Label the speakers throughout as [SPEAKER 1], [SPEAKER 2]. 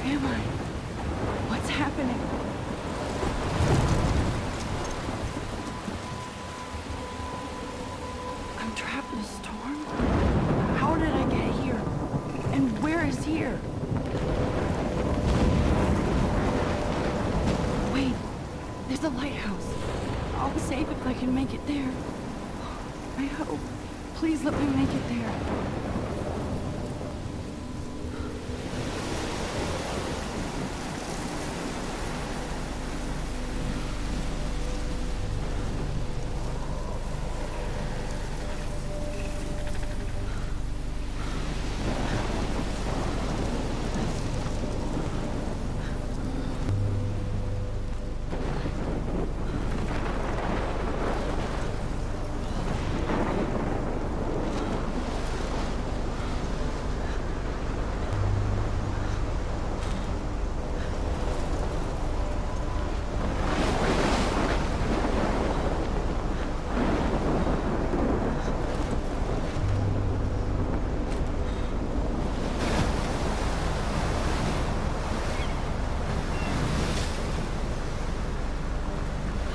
[SPEAKER 1] am I? What's happening? I'm trapped in a storm? How did I get here? And where is here? Wait, there's a lighthouse. I'll be safe if I can make it there. I hope. Please let me make it there.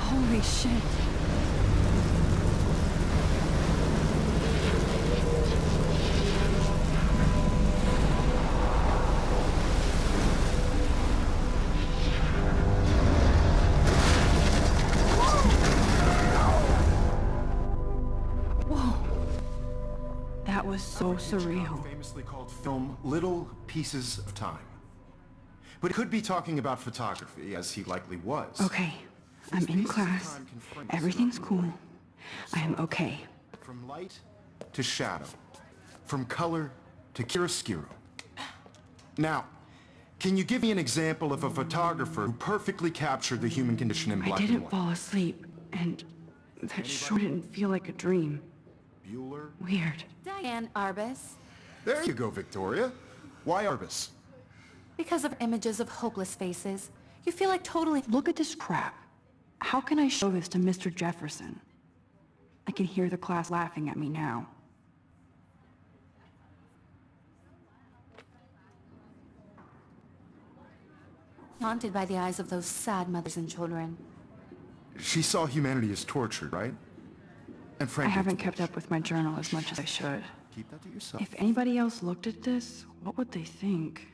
[SPEAKER 1] Holy shit. Whoa. That was so surreal.
[SPEAKER 2] Famously called film Little Pieces of Time. But it could be talking about photography, as he likely was.
[SPEAKER 1] Okay, I'm in class. Everything's cool. I am okay.
[SPEAKER 2] From light to shadow. From color to chiaroscuro. Now, can you give me an example of a photographer who perfectly captured the human condition in black
[SPEAKER 1] I
[SPEAKER 2] and
[SPEAKER 1] didn't
[SPEAKER 2] white?
[SPEAKER 1] fall asleep, and that sure didn't feel like a dream.
[SPEAKER 2] Bueller?
[SPEAKER 1] Weird.
[SPEAKER 3] Diane Arbus.
[SPEAKER 2] There you go, Victoria. Why Arbus?
[SPEAKER 3] Because of images of hopeless faces, you feel like totally...
[SPEAKER 1] Look at this crap. How can I show this to Mr. Jefferson? I can hear the class laughing at me now.
[SPEAKER 3] haunted by the eyes of those sad mothers and children.
[SPEAKER 2] She saw humanity as tortured, right? And
[SPEAKER 1] I
[SPEAKER 2] frankly,
[SPEAKER 1] haven't kept up with my journal as much as I should.
[SPEAKER 2] keep that to yourself.
[SPEAKER 1] If anybody else looked at this, what would they think?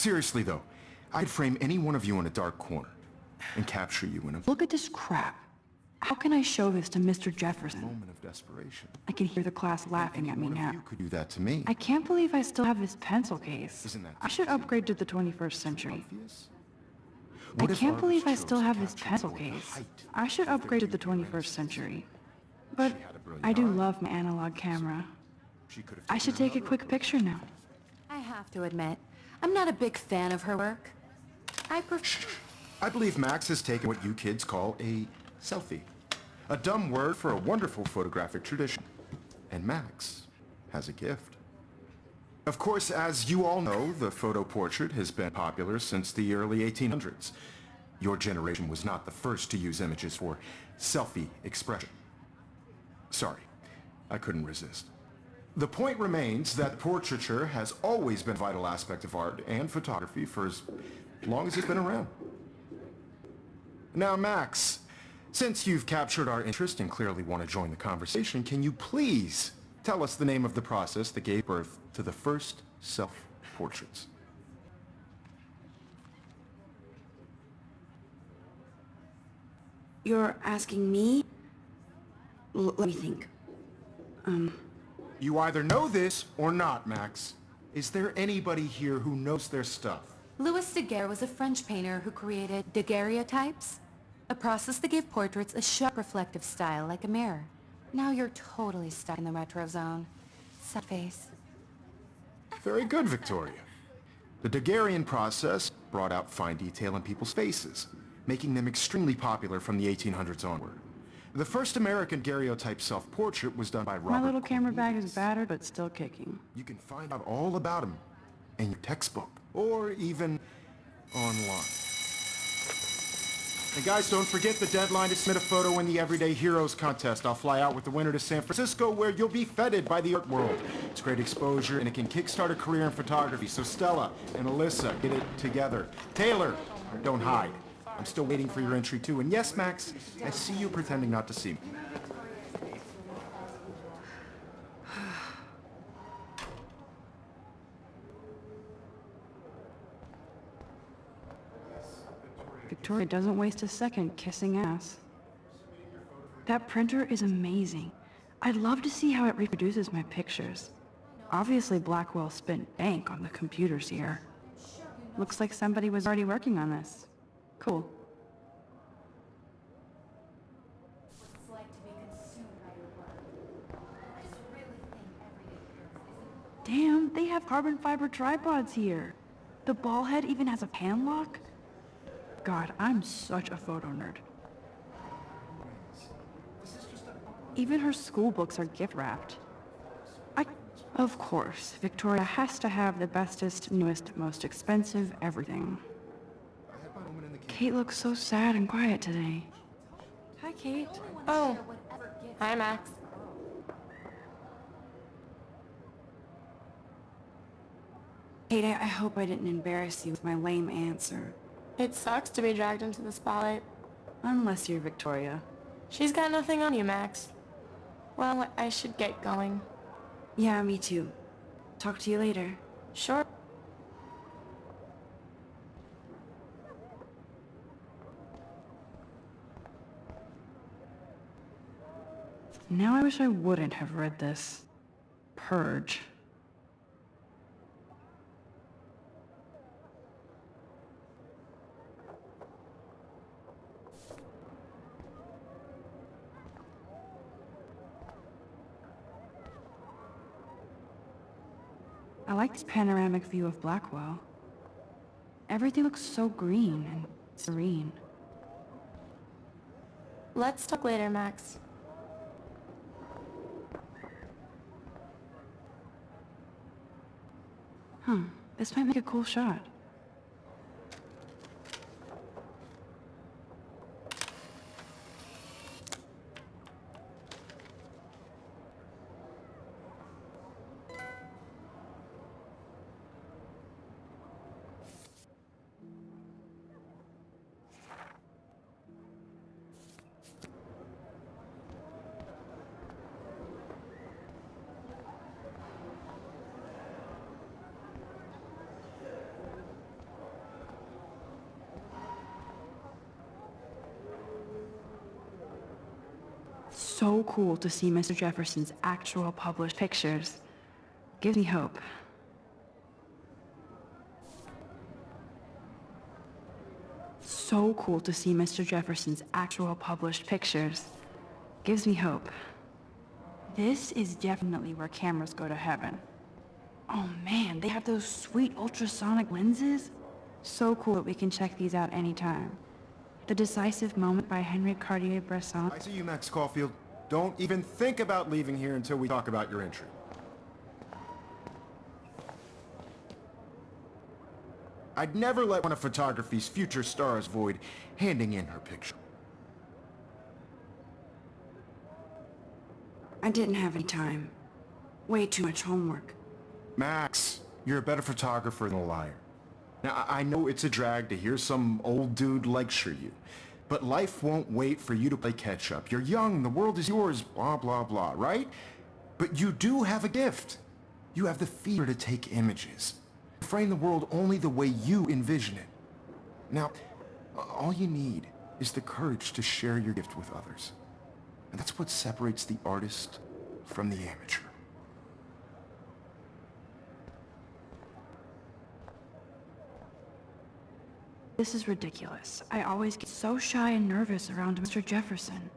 [SPEAKER 2] Seriously, though, I'd frame any one of you in a dark corner and capture you in a...
[SPEAKER 1] Look at this crap. How can I show this to Mr. Jefferson?
[SPEAKER 2] Moment of desperation.
[SPEAKER 1] I can hear the class laughing at me now.
[SPEAKER 2] You could do that to me.
[SPEAKER 1] I can't believe I still have this pencil case.
[SPEAKER 2] Isn't that
[SPEAKER 1] I should upgrade to the 21st century.
[SPEAKER 2] obvious?
[SPEAKER 1] I
[SPEAKER 2] What if
[SPEAKER 1] can't
[SPEAKER 2] artists
[SPEAKER 1] believe I
[SPEAKER 2] chose
[SPEAKER 1] still
[SPEAKER 2] to
[SPEAKER 1] have this
[SPEAKER 2] capture
[SPEAKER 1] pencil
[SPEAKER 2] the
[SPEAKER 1] case.
[SPEAKER 2] height
[SPEAKER 1] I should
[SPEAKER 2] of
[SPEAKER 1] upgrade to the
[SPEAKER 2] their beauty
[SPEAKER 1] 21st century.
[SPEAKER 2] She
[SPEAKER 1] But
[SPEAKER 2] had a brilliant
[SPEAKER 1] I do
[SPEAKER 2] eye.
[SPEAKER 1] love my analog camera.
[SPEAKER 2] She could have
[SPEAKER 1] I should
[SPEAKER 2] taken
[SPEAKER 1] take a
[SPEAKER 2] another
[SPEAKER 1] quick
[SPEAKER 2] approach.
[SPEAKER 1] picture now.
[SPEAKER 3] I have to admit, I'm not a big fan of her work. I prefer...
[SPEAKER 2] I believe Max has taken what you kids call a selfie. A dumb word for a wonderful photographic tradition. And Max has a gift. Of course, as you all know, the photo portrait has been popular since the early 1800s. Your generation was not the first to use images for selfie expression. Sorry, I couldn't resist. The point remains that portraiture has always been a vital aspect of art and photography for as long as it's been around. Now, Max, since you've captured our interest and clearly want to join the conversation, can you please tell us the name of the process that gave birth to the first self-portraits?
[SPEAKER 4] You're asking me? Let me think.
[SPEAKER 2] You either know this or not, Max. Is there anybody here who knows their stuff?
[SPEAKER 3] Louis Daguerre was a French painter who created daguerreotypes, a process that gave portraits a sharp reflective style like a mirror. Now you're totally stuck in the retro zone. Sad face.
[SPEAKER 2] Very good, Victoria. The Daguerrean process brought out fine detail in people's faces, making them extremely popular from the 1800s onward. The first American daguerreotype self-portrait was done by Robert
[SPEAKER 1] My little camera bag is
[SPEAKER 2] Cornelius.
[SPEAKER 1] battered, but still kicking.
[SPEAKER 2] You can find out all about him in your textbook, or even online. And guys, don't forget the deadline to submit a photo in the Everyday Heroes contest. I'll fly out with the winner to San Francisco, where you'll be feted by the art world. It's great exposure, and it can kickstart a career in photography. So Stella and Alyssa, get it together. Taylor, don't hide. I'm still waiting for your entry too. And yes, Max, I see you pretending not to see me.
[SPEAKER 1] Victoria doesn't waste a second kissing ass. That printer is amazing. I'd love to see how it reproduces my pictures. Obviously Blackwell spent bank on the computers here. Looks like somebody was already working on this. Cool. Damn, they have carbon fiber tripods here. The ball head even has a pan lock? God, I'm such a photo nerd. Even her school books are gift wrapped. Of course, Victoria has to have the bestest, newest, most expensive everything. Kate looks so sad and quiet today.
[SPEAKER 5] Hi, Kate. Oh. Hi, Max.
[SPEAKER 4] Kate, I hope I didn't embarrass you with my lame answer.
[SPEAKER 5] It sucks to be dragged into the spotlight.
[SPEAKER 1] Unless you're Victoria.
[SPEAKER 5] She's got nothing on you, Max. Well, I should get going.
[SPEAKER 4] Yeah, me too. Talk to you later.
[SPEAKER 5] Sure.
[SPEAKER 1] Now I wish I wouldn't have read this. Purge. I like this panoramic view of Blackwell. Everything looks so green and serene.
[SPEAKER 5] Let's talk later, Max.
[SPEAKER 1] This might make a cool shot. So cool to see Mr. Jefferson's actual published pictures. Gives me hope. So cool to see Mr. Jefferson's actual published pictures. Gives me hope. This is definitely where cameras go to heaven. Oh man, they have those sweet ultrasonic lenses. So cool that we can check these out anytime. The Decisive Moment by Henry Cartier-Bresson.
[SPEAKER 2] I see you, Max Caulfield. Don't even think about leaving here until we talk about your entry. I'd never let one of photography's future stars avoid handing in her picture.
[SPEAKER 1] I didn't have any time. Way too much homework.
[SPEAKER 2] Max, you're a better photographer than a liar. Now, I know it's a drag to hear some old dude lecture you, but life won't wait for you to play catch-up. You're young, the world is yours, blah, blah, blah, right? But you do have a gift. You have the fear to take images. Frame the world only the way you envision it. Now, all you need is the courage to share your gift with others. And that's what separates the artist from the amateur.
[SPEAKER 1] This is ridiculous. I always get so shy and nervous around Mr. Jefferson.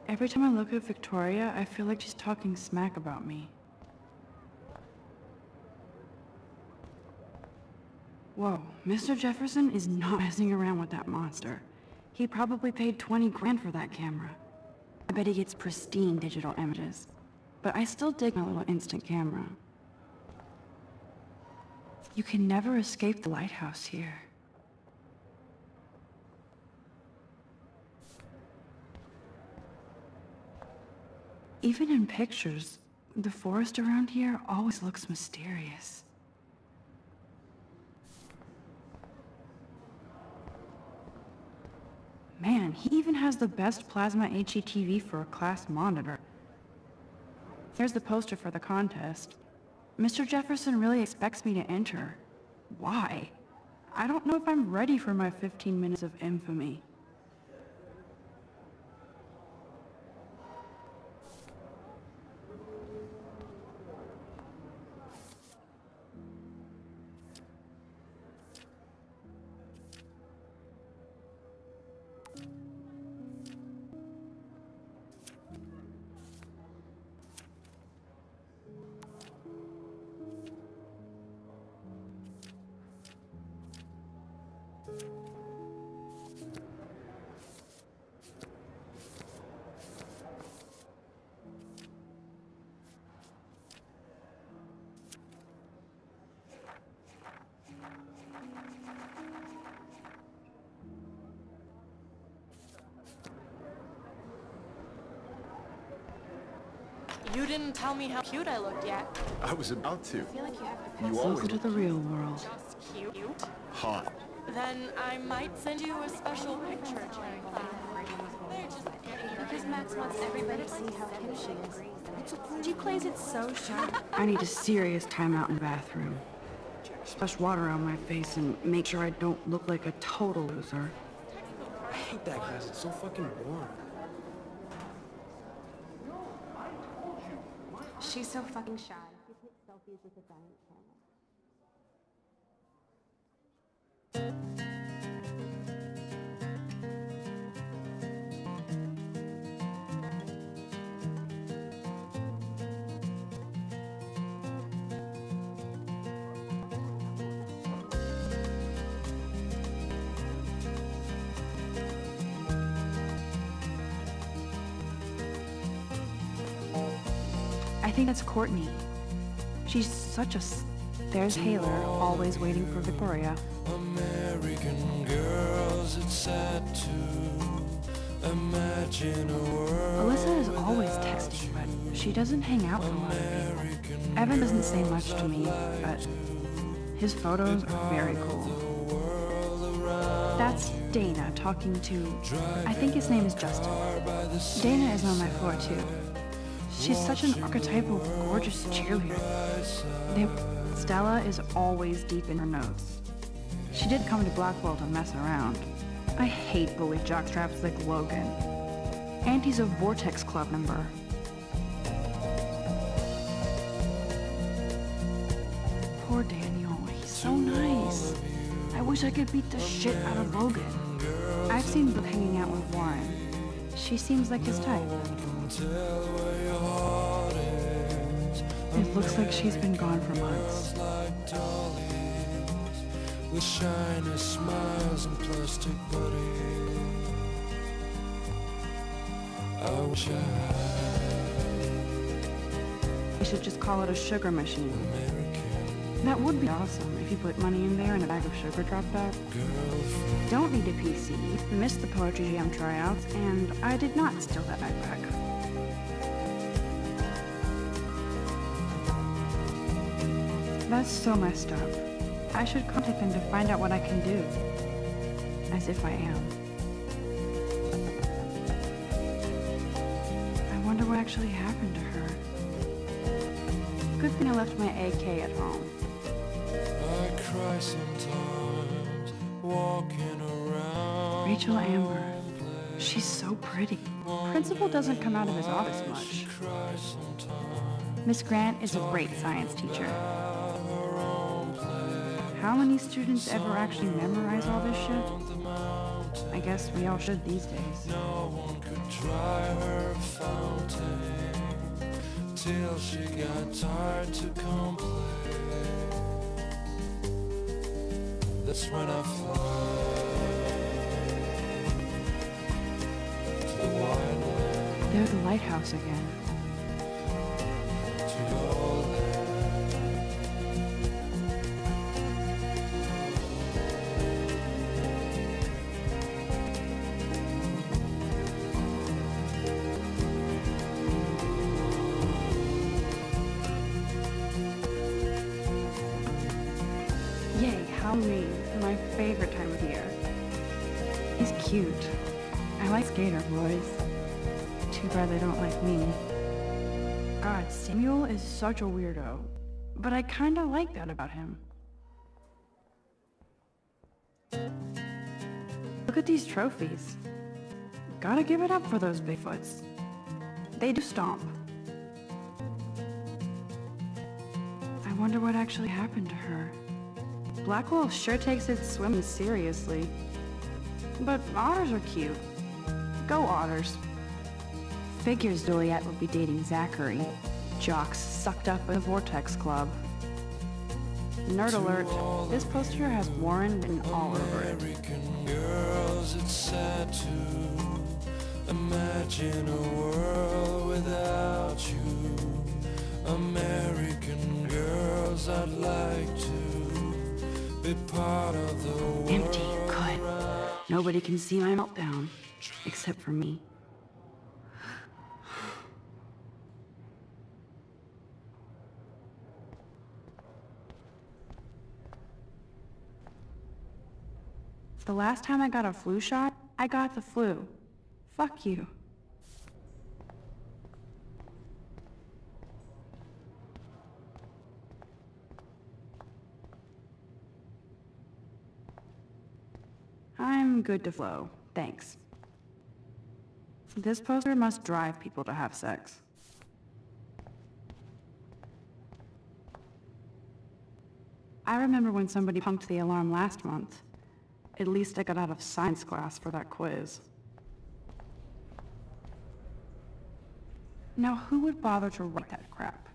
[SPEAKER 1] Every time I look at Victoria, I feel like she's talking smack about me. Whoa, Mr. Jefferson is not messing around with that monster. He probably paid 20 grand for that camera. I bet he gets pristine digital images. But I still dig my little instant camera. You can never escape the lighthouse here. Even in pictures, the forest around here always looks mysterious. Man, he even has the best plasma HETV for a class monitor. Here's the poster for the contest. Mr. Jefferson really expects me to enter. Why? I don't know if I'm ready for my 15 minutes of infamy.
[SPEAKER 5] You didn't tell me how cute I looked yet.
[SPEAKER 6] I was about to.
[SPEAKER 5] I feel like you have to
[SPEAKER 6] You
[SPEAKER 1] Welcome
[SPEAKER 6] always
[SPEAKER 1] to the real world.
[SPEAKER 5] just cute.
[SPEAKER 6] hot.
[SPEAKER 5] Then I might send you a special picture, Jane.
[SPEAKER 3] Because Max wants everybody to see how cute she is. She plays it so sharp.
[SPEAKER 1] I need a serious timeout in the bathroom. Splash water on my face and make sure I don't look like a total loser.
[SPEAKER 7] I hate that class. It's so fucking boring.
[SPEAKER 3] She's so fucking shy. She takes selfies with a giant camera.
[SPEAKER 1] I think that's Courtney. She's such a There's Taylor, always waiting for Victoria.
[SPEAKER 8] American girls, it's sad to imagine a world.
[SPEAKER 1] Alyssa is always texting, but she doesn't hang out with a lot of people. Evan doesn't say much to me, but his photos are very cool. That's Dana talking to, I think his name is Justin. Dana is on my floor too. She's such an archetypal, gorgeous cheerleader. Stella is always deep in her notes. She did come to Blackwell to mess around. I hate bully jockstraps like Logan. Auntie's a Vortex Club member. Poor Daniel, he's so nice. I wish I could beat the shit out of Logan. I've seen Brooke hanging out with Warren. She seems like his type. It looks like she's been gone for months.
[SPEAKER 8] With shiny smiles and plastic bodies. I wish I had.
[SPEAKER 1] You should just call it a sugar machine. That would be awesome if you put money in there and a bag of sugar dropped out. Don't need a PC, missed the Poetry Jam tryouts, and I did not steal that backpack. That's so messed up. I should contact them to find out what I can do. As if I am. I wonder what actually happened to her. Good thing I left my AK at home.
[SPEAKER 8] I cry sometimes, walking around.
[SPEAKER 1] Rachel Amber. She's so pretty. Principal doesn't come out of his office much. Miss Grant is a great science teacher. How many students ever actually memorize all this shit? I guess we all should these days.
[SPEAKER 8] No one could dry her fountain till she got tired to complain. That's when I fly to the wildland.
[SPEAKER 1] They're the Lighthouse again.
[SPEAKER 8] To your land.
[SPEAKER 1] Yay, Halloween, my favorite time of year. He's cute. I like skater boys. Too bad they don't like me. God, Samuel is such a weirdo, but I kinda like that about him. Look at these trophies. Gotta give it up for those Bigfoots. They do stomp. I wonder what actually happened to her. Blackwell sure takes its swimming seriously. But otters are cute. Go otters. Figures Juliet would be dating Zachary. Jocks sucked up in the Vortex Club. Nerd alert, this poster has Warren written all over it.
[SPEAKER 8] American girls, it's sad to imagine a world without you. American girls, I'd like to be part of the world.
[SPEAKER 1] Empty, good. Nobody can see my meltdown, except for me. The last time I got a flu shot, I got the flu. Fuck you. I'm good to flow, thanks. This poster must drive people to have sex. I remember when somebody punked the alarm last month. At least I got out of science class for that quiz. Now, who would bother to write that crap?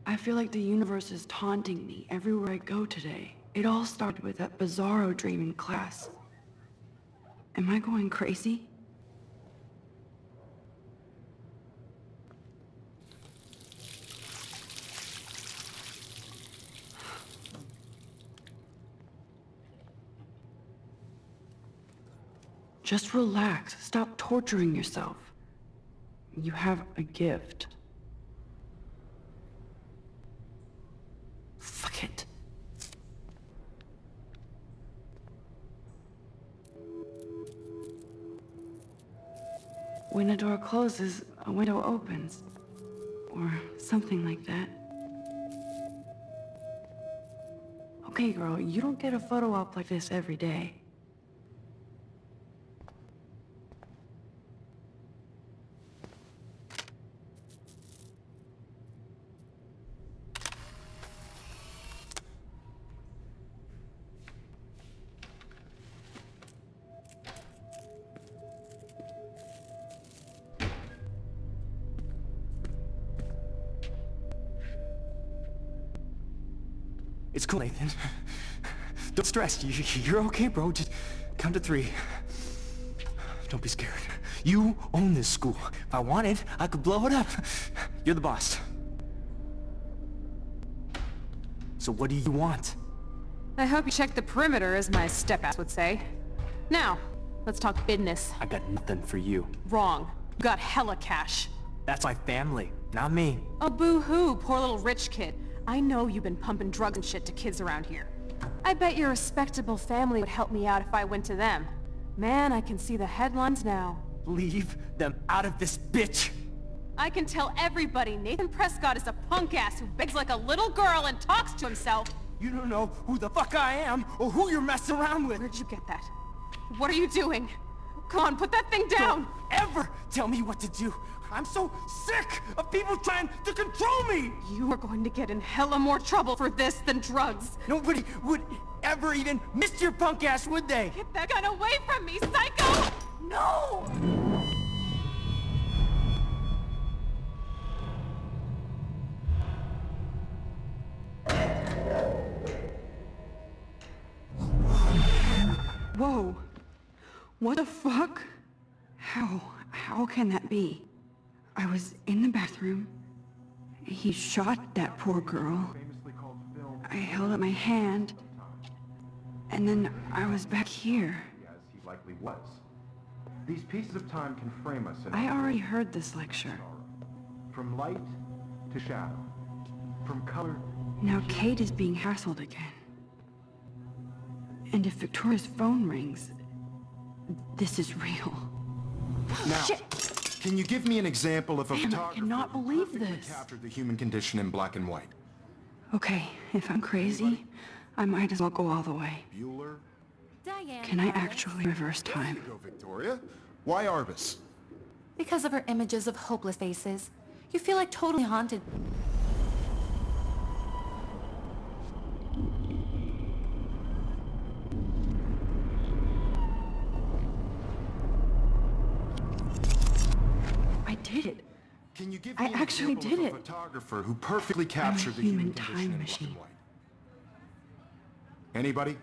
[SPEAKER 1] I feel like the universe is taunting me everywhere I go today. It all started with that bizarro dream in class. Am I going crazy? Just relax. Stop torturing yourself. You have a gift. Fuck it. When a door closes, a window opens. Or something like that. Okay, girl, you don't get a photo op like this every day.
[SPEAKER 6] It's cool, Nathan. Don't stress. You're okay, bro. Just count to 3. Don't be scared. You own this school. If I wanted, I could blow it up. You're the boss. So what do you want?
[SPEAKER 9] I hope you checked the perimeter, as my step-ass would say. Now, let's talk business.
[SPEAKER 6] I got nothing for you.
[SPEAKER 9] Wrong. You got hella cash.
[SPEAKER 6] That's my family, not me.
[SPEAKER 9] Oh, boo-hoo, poor little rich kid. I know you've been pumping drugs and shit to kids around here. I bet your respectable family would help me out if I went to them. Man, I can see the headlines now.
[SPEAKER 6] Leave them out of this bitch!
[SPEAKER 9] I can tell everybody Nathan Prescott is a punk ass who begs like a little girl and talks to himself.
[SPEAKER 6] You don't know who the fuck I am or who you're messing around with.
[SPEAKER 9] Where'd you get that? What are you doing? Come on, put that thing down!
[SPEAKER 6] Don't ever tell me what to do! I'm so sick of people trying to control me!
[SPEAKER 9] You are going to get in hella more trouble for this than drugs.
[SPEAKER 6] Nobody would ever even miss your punk ass, would they?
[SPEAKER 9] Get that gun away from me, psycho!
[SPEAKER 6] No!
[SPEAKER 1] Whoa. What the fuck? How can that be? I was in the bathroom. He shot that poor girl. I held up my hand. And then I was back here.
[SPEAKER 2] As he likely was. These pieces of time can frame us in
[SPEAKER 1] I already heard this lecture.
[SPEAKER 2] from light to shadow, from color.
[SPEAKER 1] Now Kate is being hassled again. And if Victoria's phone rings, this is real.
[SPEAKER 2] Now, can you give me an example of a
[SPEAKER 1] Damn, I
[SPEAKER 2] photographer
[SPEAKER 1] cannot
[SPEAKER 2] who
[SPEAKER 1] believe
[SPEAKER 2] perfectly
[SPEAKER 1] this.
[SPEAKER 2] captured the human condition in black and white?
[SPEAKER 1] Okay, if I'm crazy, I might as well go all the way.
[SPEAKER 2] Bueller?
[SPEAKER 3] Diane
[SPEAKER 1] Can I
[SPEAKER 3] Arbus.
[SPEAKER 1] actually reverse
[SPEAKER 2] There
[SPEAKER 1] time?
[SPEAKER 2] you go, Victoria. Why Arbus?
[SPEAKER 3] Because of her images of hopeless faces, you feel like totally haunted.
[SPEAKER 1] I did it.
[SPEAKER 2] Can you give
[SPEAKER 1] I
[SPEAKER 2] me an
[SPEAKER 1] actually
[SPEAKER 2] example
[SPEAKER 1] did
[SPEAKER 2] of a
[SPEAKER 1] it.
[SPEAKER 2] photographer who perfectly captured the human
[SPEAKER 1] human
[SPEAKER 2] condition
[SPEAKER 1] time
[SPEAKER 2] in black
[SPEAKER 1] machine.
[SPEAKER 2] and white? Anybody?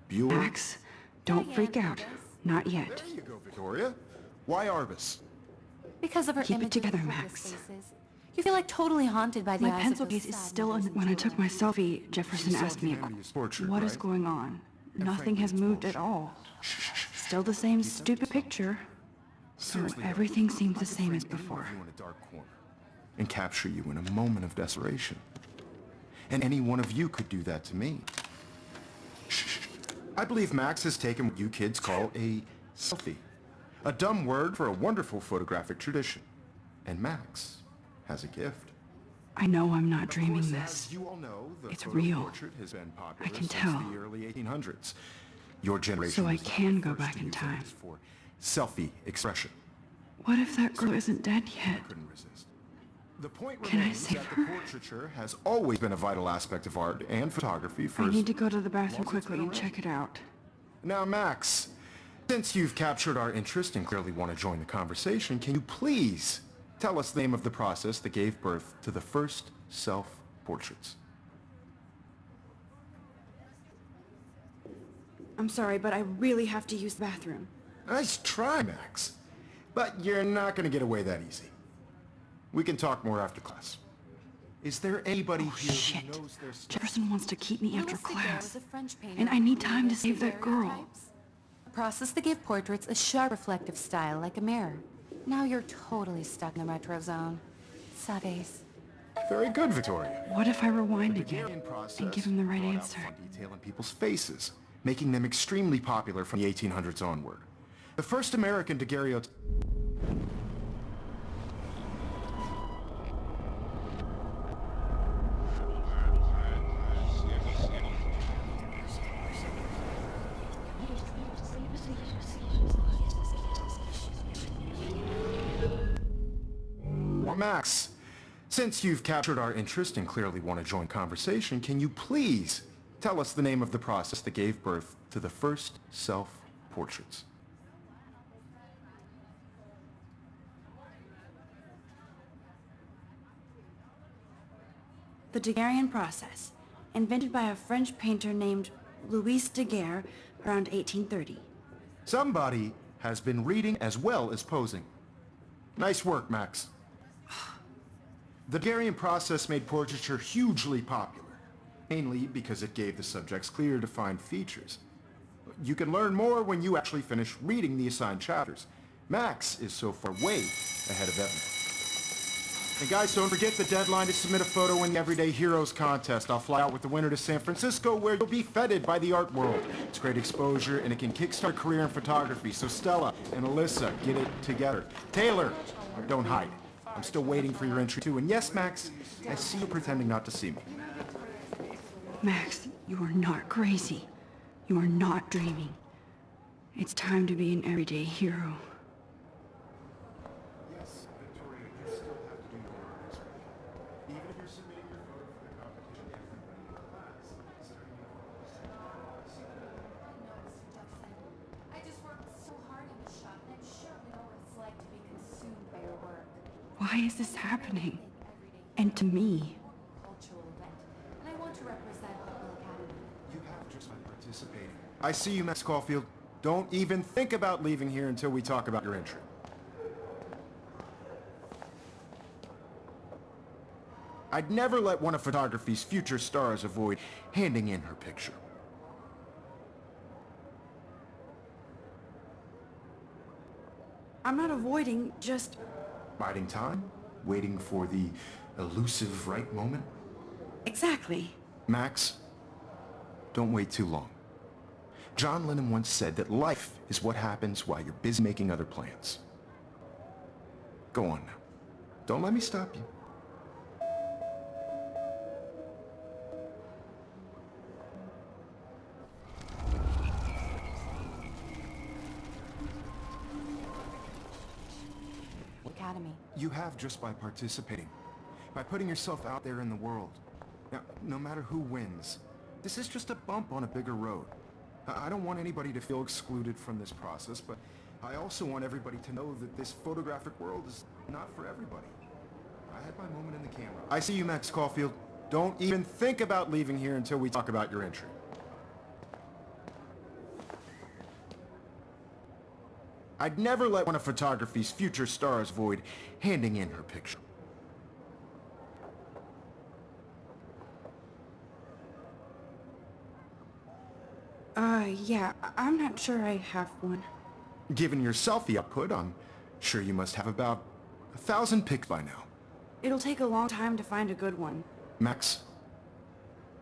[SPEAKER 2] Bueller?
[SPEAKER 1] Max, don't freak out. Not yet.
[SPEAKER 2] There you go, Victoria. Why Arbus?
[SPEAKER 3] Because of her
[SPEAKER 1] Keep it
[SPEAKER 3] images
[SPEAKER 1] together,
[SPEAKER 3] of hopeless
[SPEAKER 1] Max.
[SPEAKER 3] faces, you feel like totally haunted by the
[SPEAKER 1] My
[SPEAKER 3] eyes
[SPEAKER 1] pencil
[SPEAKER 3] of those
[SPEAKER 1] case is
[SPEAKER 3] sad
[SPEAKER 1] still in.
[SPEAKER 3] mothers and
[SPEAKER 1] When I took my
[SPEAKER 3] children.
[SPEAKER 1] selfie, Jefferson
[SPEAKER 2] You saw
[SPEAKER 1] asked me,
[SPEAKER 2] humanity's portrait,
[SPEAKER 1] what is
[SPEAKER 2] right?
[SPEAKER 1] going on? Nothing
[SPEAKER 2] frankly,
[SPEAKER 1] has
[SPEAKER 2] it's
[SPEAKER 1] moved
[SPEAKER 2] bullshit.
[SPEAKER 1] at all. Still the same stupid picture. So
[SPEAKER 2] Seriously, though,
[SPEAKER 1] everything seems
[SPEAKER 2] I
[SPEAKER 1] the
[SPEAKER 2] could
[SPEAKER 1] same
[SPEAKER 2] frame
[SPEAKER 1] as
[SPEAKER 2] any one
[SPEAKER 1] before.
[SPEAKER 2] of you in a dark corner and capture you in a moment of desperation. And any one of you could do that to me. Shh. I believe Max has taken what you kids call a selfie. A dumb word for a wonderful photographic tradition. And Max has a gift.
[SPEAKER 1] I know I'm not
[SPEAKER 2] Of
[SPEAKER 1] dreaming
[SPEAKER 2] course,
[SPEAKER 1] this.
[SPEAKER 2] as you all know, the
[SPEAKER 1] It's
[SPEAKER 2] photo
[SPEAKER 1] real.
[SPEAKER 2] portrait has been popular
[SPEAKER 1] I can
[SPEAKER 2] since
[SPEAKER 1] tell.
[SPEAKER 2] the early 1800s. Your generation
[SPEAKER 1] So I
[SPEAKER 2] was the
[SPEAKER 1] can go
[SPEAKER 2] first
[SPEAKER 1] back
[SPEAKER 2] to
[SPEAKER 1] in
[SPEAKER 2] use
[SPEAKER 1] time.
[SPEAKER 2] images for selfie expression.
[SPEAKER 1] What if that girl isn't dead yet?
[SPEAKER 2] Couldn't resist. The point
[SPEAKER 1] Can I
[SPEAKER 2] remains
[SPEAKER 1] save
[SPEAKER 2] that
[SPEAKER 1] her?
[SPEAKER 2] the portraiture has always been a vital aspect of art and photography for
[SPEAKER 1] I
[SPEAKER 2] as
[SPEAKER 1] need to go to the bathroom
[SPEAKER 2] long as it's
[SPEAKER 1] quickly
[SPEAKER 2] been
[SPEAKER 1] and check it out.
[SPEAKER 2] Now, Max, since you've captured our interest and clearly want to join the conversation, can you please tell us the name of the process that gave birth to the first self-portraits?
[SPEAKER 4] I'm sorry, but I really have to use the bathroom.
[SPEAKER 2] Nice try, Max. But you're not going to get away that easy. We can talk more after class. Is there anybody here
[SPEAKER 1] Shit.
[SPEAKER 2] who knows their stuff?
[SPEAKER 1] Jefferson wants to keep me after
[SPEAKER 3] Louis Daguerre
[SPEAKER 1] class.
[SPEAKER 3] was a French painter
[SPEAKER 1] And I
[SPEAKER 3] who
[SPEAKER 1] need time to
[SPEAKER 3] created
[SPEAKER 1] save that girl.
[SPEAKER 3] daguerreotypes, a process that gave portraits a sharp reflective style like a mirror. Now you're totally stuck in the retro zone. Sad face.
[SPEAKER 2] Very good, Victoria.
[SPEAKER 1] What if I rewind again
[SPEAKER 2] Daguerrean process
[SPEAKER 1] and give him the right
[SPEAKER 2] brought out
[SPEAKER 1] answer?
[SPEAKER 2] fun detail in people's faces, making them extremely popular from the 1800s onward. The first American daguerreotype... Max, since you've captured our interest and clearly want to join conversation, can you please tell us the name of the process that gave birth to the first self-portraits?
[SPEAKER 1] The Daguerrean process, invented by a French painter named Louis Daguerre around 1830.
[SPEAKER 2] Somebody has been reading as well as posing. Nice work, Max. The Daguerrean process made portraiture hugely popular, mainly because it gave the subjects clear, defined features. You can learn more when you actually finish reading the assigned chapters. Max is so far way ahead of Evan. And guys, don't forget the deadline to submit a photo in the Everyday Heroes contest. I'll fly out with the winner to San Francisco, where you'll be feted by the art world. It's great exposure, and it can kickstart a career in photography. So Stella and Alyssa, get it together. Taylor, don't hide. I'm still waiting for your entry too. And yes, Max, I see you pretending not to see me.
[SPEAKER 1] Max, you are not crazy. You are not dreaming. It's time to be an everyday hero.
[SPEAKER 2] Yes, Victoria, you still have to do your work this week. Even if you're submitting your photo for the competition, everybody in the class is considering you for
[SPEAKER 3] I just worked so hard in the shop, and I'm sure you know what it's like to be consumed by your work.
[SPEAKER 1] Why is this happening? And to me?
[SPEAKER 3] Cultural event, and I want to represent Local Academy.
[SPEAKER 2] You have just been participating. I see you, Max Caulfield. Don't even think about leaving here until we talk about your entry. I'd never let one of photography's future stars avoid handing in her picture.
[SPEAKER 1] I'm not avoiding, just...
[SPEAKER 2] Biding time? Waiting for the elusive right moment?
[SPEAKER 1] Exactly.
[SPEAKER 2] Max, don't wait too long. John Lennon once said that life is what happens while you're busy making other plans. Go on now. Don't let me stop you.
[SPEAKER 3] Academy.
[SPEAKER 2] You have just by participating, by putting yourself out there in the world. Now, no matter who wins, this is just a bump on a bigger road. I don't want anybody to feel excluded from this process, but I also want everybody to know that this photographic world is not for everybody. I had my moment in the camera. I see you, Max Caulfield. Don't even think about leaving here until we talk about your entry. I'd never let one of photography's future stars avoid handing in her picture.
[SPEAKER 1] Yeah, I'm not sure I have one.
[SPEAKER 2] Given your selfie output, I'm sure you must have about 1,000 pics by now.
[SPEAKER 1] It'll take a long time to find a good one.
[SPEAKER 2] Max,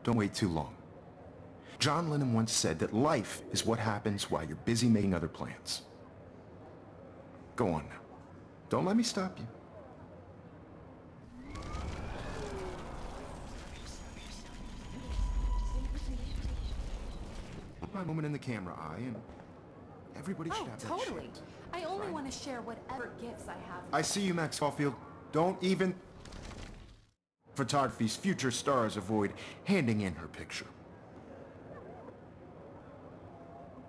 [SPEAKER 2] don't wait too long. John Lennon once said that life is what happens while you're busy making other plans. Go on now. Don't let me stop you. My moment in the camera eye, and everybody should have that
[SPEAKER 3] Totally.
[SPEAKER 2] chance.
[SPEAKER 3] I only want to share whatever gifts I have.
[SPEAKER 2] I see you, Max Caulfield. Don't even... Photography's future stars avoid handing in her picture.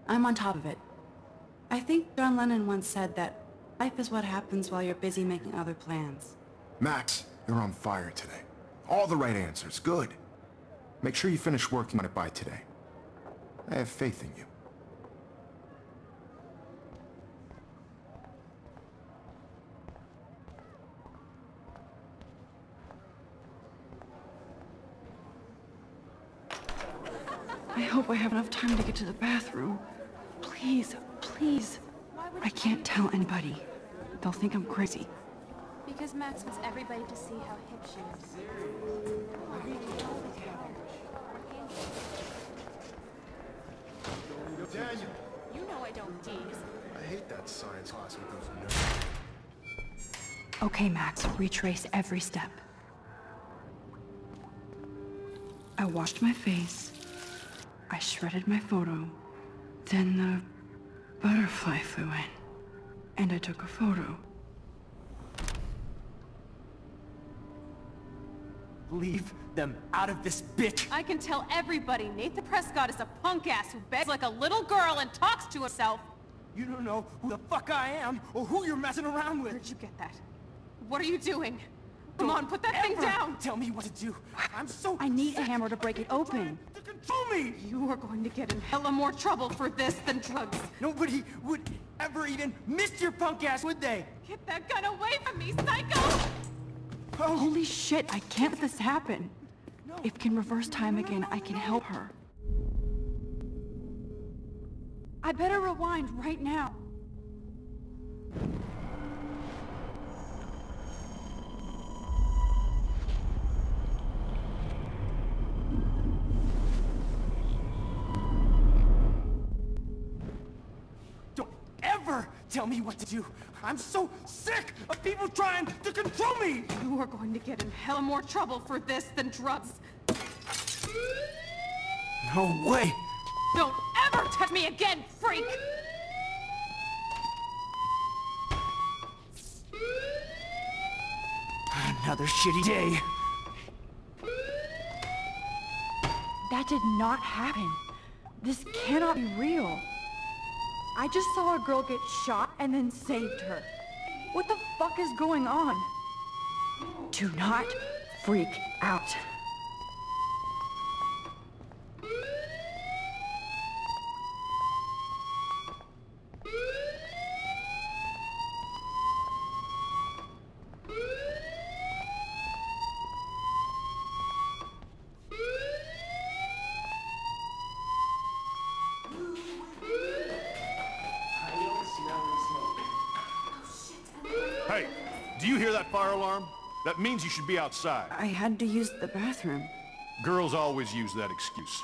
[SPEAKER 1] I'm on top of it. I think John Lennon once said that life is what happens while you're busy making other plans.
[SPEAKER 2] Max, you're on fire today. All the right answers. Good. Make sure you finish working on it by today. I have faith in you.
[SPEAKER 1] I hope I have enough time to get to the bathroom. Please, please. I can't tell anybody. They'll think I'm crazy.
[SPEAKER 9] Because Max wants everybody to see how hip she is.
[SPEAKER 2] Daniel!
[SPEAKER 9] You know I don't tease.
[SPEAKER 2] I hate that science class with those nerds.
[SPEAKER 1] Okay, Max, retrace every step. I washed my face. I shredded my photo. Then the butterfly flew in. And I took a photo.
[SPEAKER 6] Leave them out of this bitch!
[SPEAKER 9] I can tell everybody Nathan Prescott is a punk ass who begs like a little girl and talks to himself.
[SPEAKER 6] You don't know who the fuck I am, or who you're messing around with!
[SPEAKER 9] Where'd you get that? What are you doing? Come
[SPEAKER 6] Don't
[SPEAKER 9] on, put that thing
[SPEAKER 6] ever
[SPEAKER 9] down!
[SPEAKER 6] Tell me what to do! I'm so
[SPEAKER 1] I need a
[SPEAKER 6] sick
[SPEAKER 1] hammer to break it open.
[SPEAKER 6] to control me!
[SPEAKER 9] You are going to get in hella more trouble for this than drugs.
[SPEAKER 6] Nobody would ever even miss your punk ass, would they?
[SPEAKER 9] Get that gun away from me, psycho!
[SPEAKER 6] Oh,
[SPEAKER 1] Holy shit, I can't let this happen. If we can reverse time again, I can help her. I better rewind right now.
[SPEAKER 6] don't ever tell me what to do! I'm so sick of people trying to control me!
[SPEAKER 9] You are going to get in hella more trouble for this than drugs.
[SPEAKER 6] No way!
[SPEAKER 9] Don't ever touch me again, freak!
[SPEAKER 6] Another shitty day.
[SPEAKER 1] That did not happen. This cannot be real. I just saw a girl get shot and then saved her. What the fuck is going on? Do not freak out.
[SPEAKER 10] Hey, do you hear that fire alarm? That means you should be outside.
[SPEAKER 1] I had to use the bathroom.
[SPEAKER 10] Girls always use that excuse.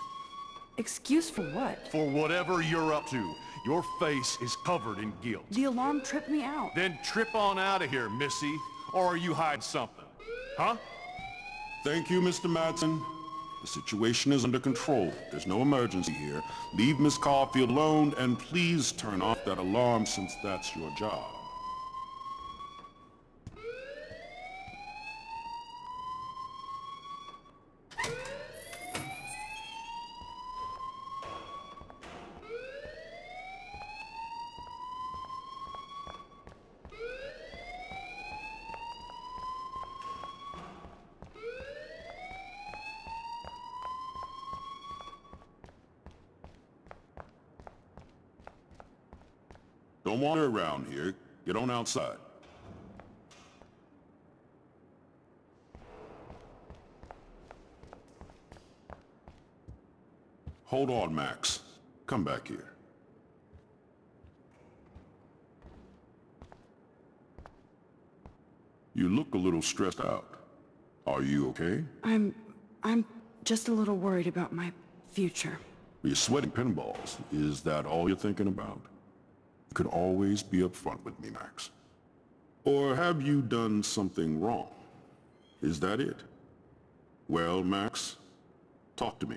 [SPEAKER 1] Excuse for what?
[SPEAKER 10] For whatever you're up to, your face is covered in guilt.
[SPEAKER 1] The alarm tripped me out.
[SPEAKER 10] Then trip on out of here, Missy. Or are you hiding something? Huh?
[SPEAKER 11] Thank you, Mr. Madsen. The situation is under control. There's no emergency here. Leave Miss Caulfield alone, and please turn off that alarm since that's your job. Don't wander around here. Get on outside. Hold on, Max. Come back here. You look a little stressed out. Are you okay?
[SPEAKER 1] I'm just a little worried about my future.
[SPEAKER 11] You're sweating pinballs. Is that all you're thinking about? You could always be upfront with me, Max. Or have you done something wrong? Is that it? Well, Max, talk to me.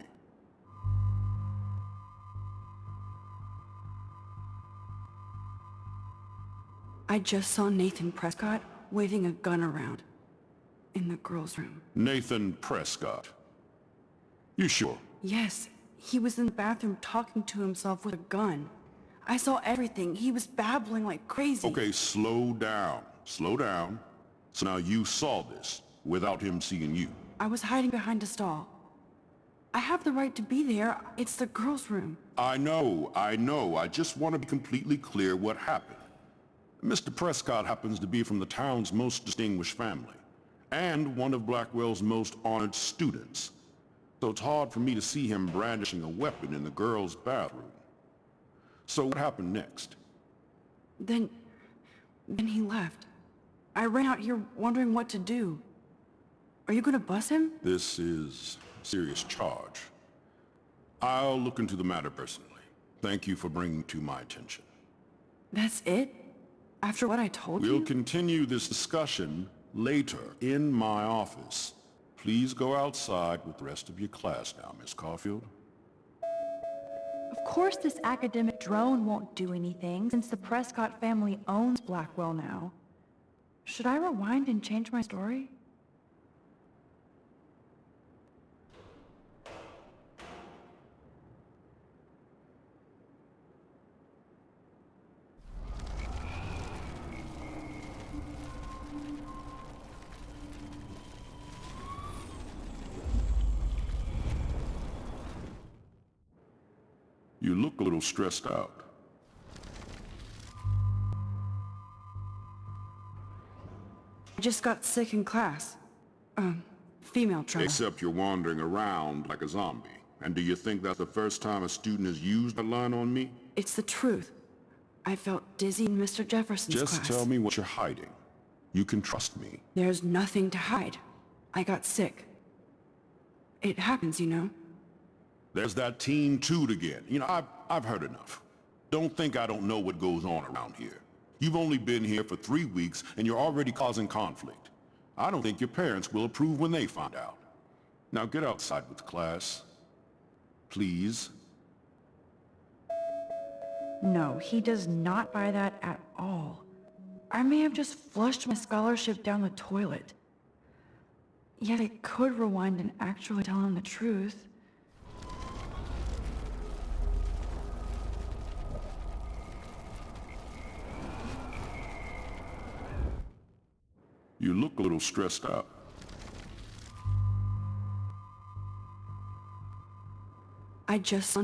[SPEAKER 1] I just saw Nathan Prescott waving a gun around in the girls' room.
[SPEAKER 11] Nathan Prescott. You sure?
[SPEAKER 1] Yes, he was in the bathroom talking to himself with a gun. I saw everything. He was babbling like crazy.
[SPEAKER 11] Okay, slow down. Slow down. So now you saw this without him seeing you.
[SPEAKER 1] I was hiding behind a stall. I have the right to be there. It's the girls' room.
[SPEAKER 11] I know. I just want to be completely clear what happened. Mr. Prescott happens to be from the town's most distinguished family, and one of Blackwell's most honored students. So it's hard for me to see him brandishing a weapon in the girls' bathroom. So what happened next?
[SPEAKER 1] Then he left. I ran out here wondering what to do. Are you gonna bus him?
[SPEAKER 11] This is a serious charge. I'll look into the matter personally. Thank you for bringing it to my attention.
[SPEAKER 1] That's it? After what I told you?
[SPEAKER 11] We'll continue this discussion later in my office. Please go outside with the rest of your class now, Miss Caulfield.
[SPEAKER 12] Of course this academic drone won't do anything, since the Prescott family owns Blackwell now. Should I rewind and change my story?
[SPEAKER 11] You look a little stressed out.
[SPEAKER 1] I just got sick in class. Female trauma.
[SPEAKER 11] Except you're wandering around like a zombie. And do you think that's the first time a student has used that line on me?
[SPEAKER 1] It's the truth. I felt dizzy in Mr. Jefferson's class.
[SPEAKER 11] Just tell me what you're hiding. You can trust me.
[SPEAKER 1] There's nothing to hide. I got sick. It happens, you know.
[SPEAKER 11] There's that teen toot again. You know, I've heard enough. Don't think I don't know what goes on around here. You've only been here for 3 weeks and you're already causing conflict. I don't think your parents will approve when they find out. Now get outside with class. Please.
[SPEAKER 12] No, he does not buy that at all. I may have just flushed my scholarship down the toilet. Yet I could rewind and actually tell him the truth.
[SPEAKER 11] You look a little stressed out.
[SPEAKER 1] I just...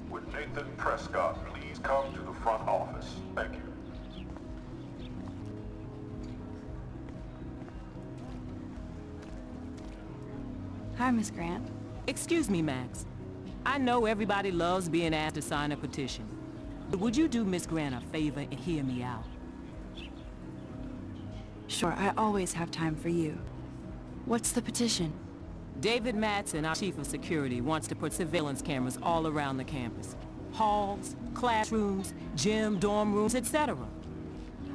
[SPEAKER 11] Would Nathan Prescott please come to the front office? Thank you.
[SPEAKER 1] Hi, Miss Grant.
[SPEAKER 13] Excuse me, Max. I know everybody loves being asked to sign a petition. But would you do Miss Grant a favor and hear me out?
[SPEAKER 1] Sure, I always have time for you. What's the petition?
[SPEAKER 13] David Madsen, our chief of security, wants to put surveillance cameras all around the campus. Halls, classrooms, gym, dorm rooms, etc.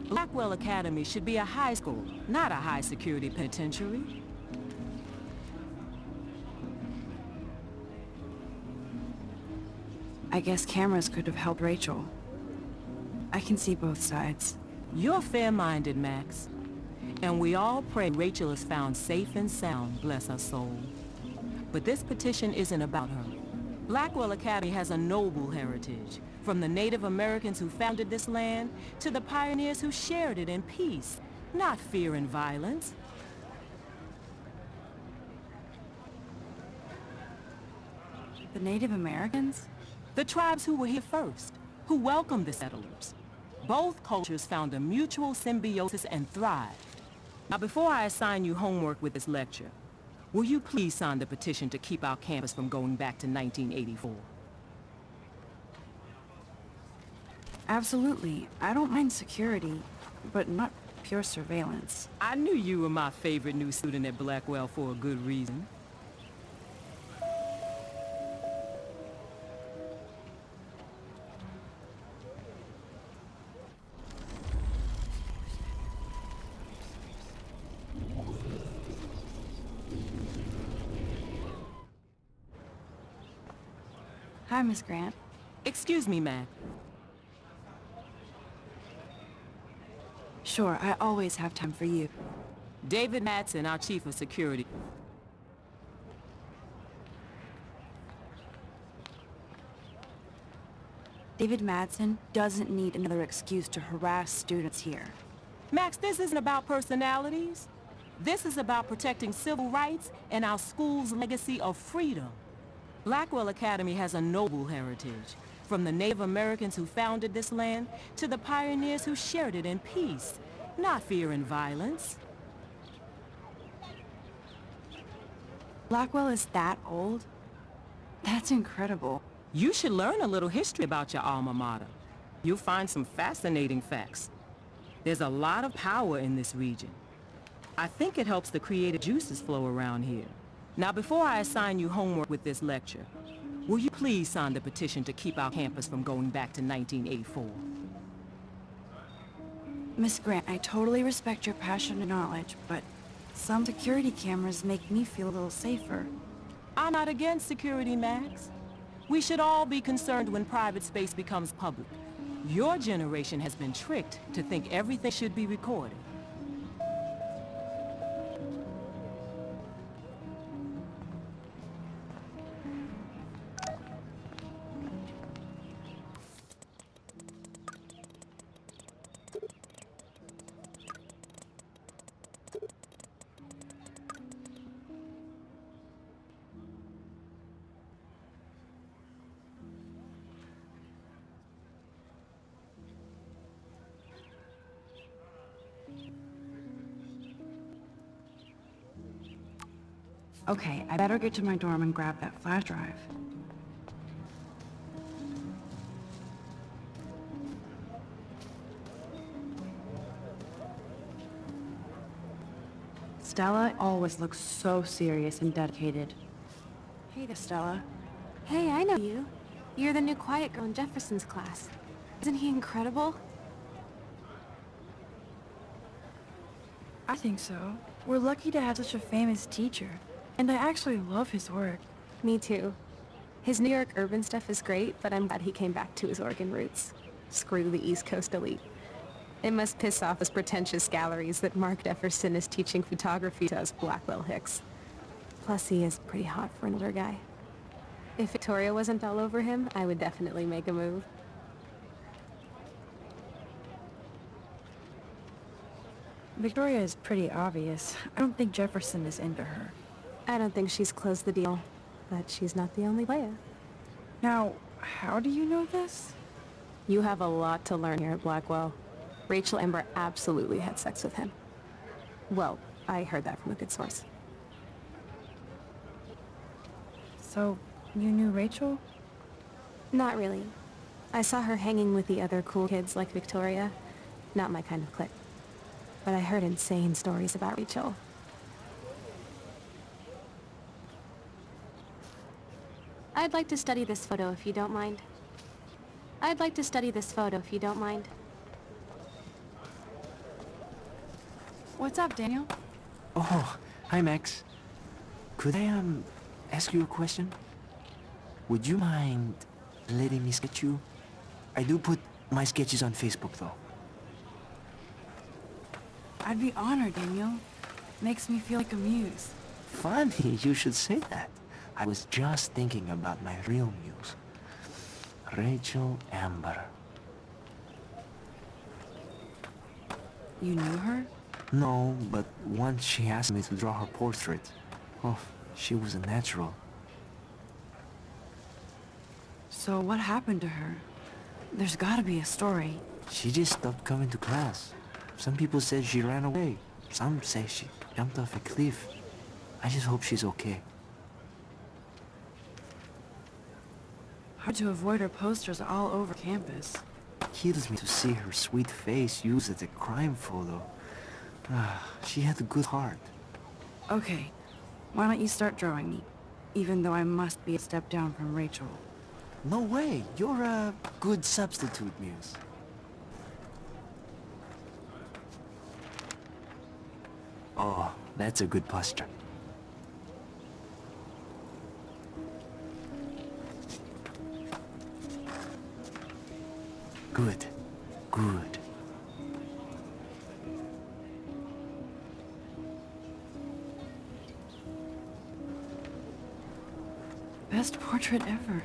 [SPEAKER 13] Blackwell Academy should be a high school, not a high-security penitentiary.
[SPEAKER 1] I guess cameras could have helped Rachel. I can see both sides.
[SPEAKER 13] You're fair-minded, Max. And we all pray Rachel is found safe and sound, bless her soul. But this petition isn't about her. Blackwell Academy has a noble heritage, from the Native Americans who founded this land to the pioneers who shared it in peace, not fear and violence.
[SPEAKER 1] The Native Americans?
[SPEAKER 13] The tribes who were here first, who welcomed the settlers. Both cultures found a mutual symbiosis and thrived. Now, before I assign you homework with this lecture, will you please sign the petition to keep our campus from going back to 1984?
[SPEAKER 1] Absolutely. I don't mind security, but not pure surveillance.
[SPEAKER 13] I knew you were my favorite new student at Blackwell for a good reason.
[SPEAKER 1] Hi, Miss Grant.
[SPEAKER 13] Excuse me, Mac.
[SPEAKER 1] Sure, I always have time for you.
[SPEAKER 13] David Madsen, our chief of security.
[SPEAKER 1] David Madsen doesn't need another excuse to harass students here.
[SPEAKER 13] Max, this isn't about personalities. This is about protecting civil rights and our school's legacy of freedom. Blackwell Academy has a noble heritage, from the Native Americans who founded this land to the pioneers who shared it in peace, not fear and violence.
[SPEAKER 1] Blackwell is that old? That's incredible.
[SPEAKER 13] You should learn a little history about your alma mater. You'll find some fascinating facts. There's a lot of power in this region. I think it helps the creative juices flow around here. Now, before I assign you homework with this lecture, will you please sign the petition to keep our campus from going back to 1984?
[SPEAKER 1] Miss Grant, I totally respect your passion and knowledge, but
[SPEAKER 12] Some security cameras make me feel a little safer.
[SPEAKER 13] I'm not against security, Max. We should all be concerned when private space becomes public. Your generation has been tricked to think everything should be recorded.
[SPEAKER 12] Okay, I better get to my dorm and grab that flash drive. Stella always looks so serious and dedicated. Hey there, Stella.
[SPEAKER 9] Hey, I know you. You're the new quiet girl in Jefferson's class. Isn't he incredible?
[SPEAKER 12] I think so. We're lucky to have such a famous teacher. And I actually love his work.
[SPEAKER 9] Me too. His New York urban stuff is great, but I'm glad he came back to his Oregon roots. Screw the East Coast elite. It must piss off those pretentious galleries that Mark Jefferson is teaching photography to us Blackwell Hicks. Plus, he is pretty hot for an older guy. If Victoria wasn't all over him, I would definitely make a move.
[SPEAKER 12] Victoria is pretty obvious. I don't think Jefferson is into her.
[SPEAKER 9] I don't think she's closed the deal, but she's not the only player.
[SPEAKER 12] Now, how do you know this?
[SPEAKER 9] You have a lot to learn here at Blackwell. Rachel Amber absolutely had sex with him. Well, I heard that from a good source.
[SPEAKER 12] So, you knew Rachel?
[SPEAKER 9] Not really. I saw her hanging with the other cool kids like Victoria. Not my kind of clique. But I heard insane stories about Rachel. I'd like to study this photo if you don't mind. I'd like to study this photo if you don't mind.
[SPEAKER 12] What's up, Daniel?
[SPEAKER 6] Oh, hi, Max. Could I, ask you a question? Would you mind letting me sketch you? I do put my sketches on Facebook, though.
[SPEAKER 12] I'd be honored, Daniel. Makes me feel like a muse.
[SPEAKER 6] Funny, you should say that. I was just thinking about my real muse. Rachel Amber.
[SPEAKER 12] You knew her?
[SPEAKER 6] No, but once she asked me to draw her portrait. Oh, she was a natural.
[SPEAKER 12] So what happened to her? There's gotta be a story.
[SPEAKER 6] She just stopped coming to class. Some people said she ran away. Some say she jumped off a cliff. I just hope she's okay.
[SPEAKER 12] Hard to avoid her posters all over campus.
[SPEAKER 6] Kills me to see her sweet face used as a crime photo. She had a good heart.
[SPEAKER 12] Okay, why don't you start drawing me? Even though I must be a step down from Rachel.
[SPEAKER 6] No way, you're a good substitute, Muse. Oh, that's a good posture. Good. Good.
[SPEAKER 12] Best portrait ever.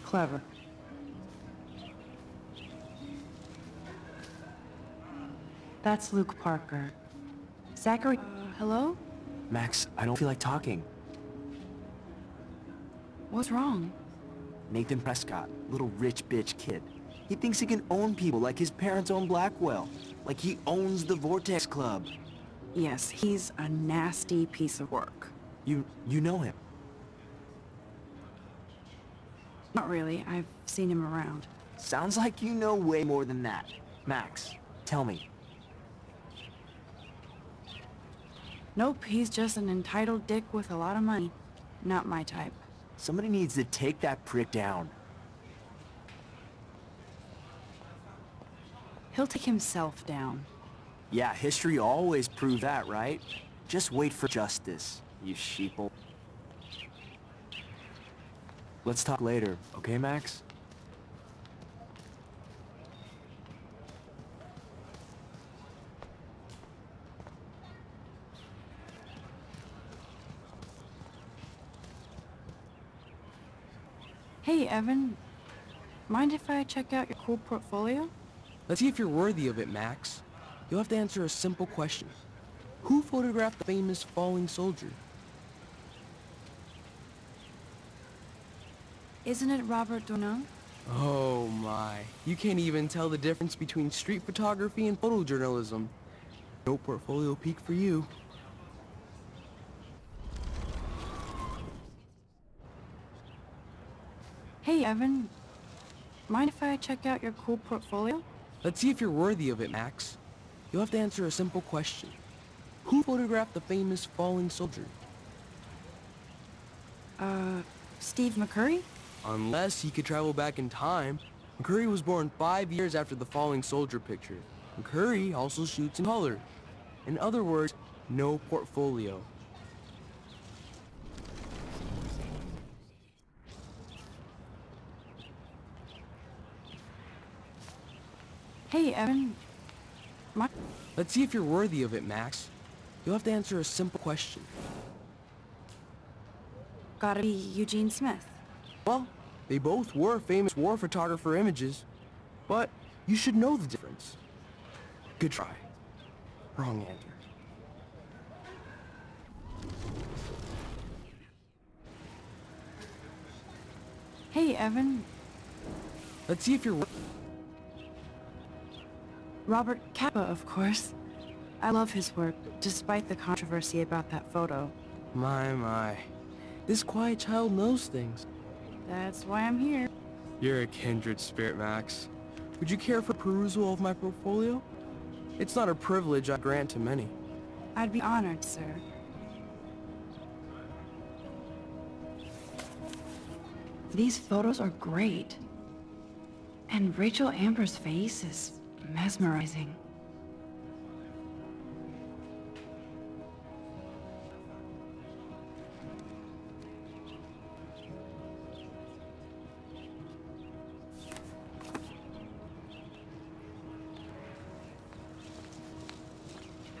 [SPEAKER 12] Clever. That's Luke Parker. Zachary... hello?
[SPEAKER 6] Max, I don't feel like talking.
[SPEAKER 12] What's wrong?
[SPEAKER 6] Nathan Prescott, little rich bitch kid. He thinks he can own people like his parents own Blackwell. Like he owns the Vortex Club.
[SPEAKER 12] Yes, he's a nasty piece of work.
[SPEAKER 6] You know him?
[SPEAKER 12] Not really. I've seen him around.
[SPEAKER 6] Sounds like you know way more than that. Max, tell me.
[SPEAKER 1] Nope, he's just an entitled dick with a lot of money. Not my type.
[SPEAKER 6] Somebody needs to take that prick down.
[SPEAKER 1] He'll take himself down.
[SPEAKER 6] Yeah, history always proved that, right? Just wait for justice, you sheeple. Let's talk later, okay, Max?
[SPEAKER 1] Hey, Evan. Mind if I check out your cool portfolio?
[SPEAKER 7] Let's see if you're worthy of it, Max. You'll have to answer a simple question. Who photographed the famous falling soldier?
[SPEAKER 1] Isn't it Robert Doisneau?
[SPEAKER 7] Oh my. You can't even tell the difference between street photography and photojournalism. No portfolio peek for you.
[SPEAKER 1] Hey, Evan. Mind if I check out your cool portfolio?
[SPEAKER 7] Let's see if you're worthy of it, Max. You'll have to answer a simple question. Who photographed the famous falling soldier?
[SPEAKER 1] Steve McCurry?
[SPEAKER 7] Unless he could travel back in time. McCurry was born 5 years after the falling soldier picture. McCurry also shoots in color. In other words, no portfolio.
[SPEAKER 1] Hey, Evan.
[SPEAKER 7] Let's see if you're worthy of it, Max. You'll have to answer a simple question.
[SPEAKER 1] Gotta be Eugene Smith.
[SPEAKER 7] Well, they both were famous war photographer images, but you should know the difference. Good try. Wrong answer.
[SPEAKER 1] Hey, Evan.
[SPEAKER 7] Let's see if you're...
[SPEAKER 1] Robert Capa, of course. I love his work, despite the controversy about that photo.
[SPEAKER 7] My. This quiet child knows things.
[SPEAKER 1] That's why I'm here.
[SPEAKER 7] You're a kindred spirit, Max. Would you care for perusal of my portfolio? It's not a privilege I grant to many.
[SPEAKER 1] I'd be honored, sir.
[SPEAKER 12] These photos are great. And Rachel Amber's face is mesmerizing.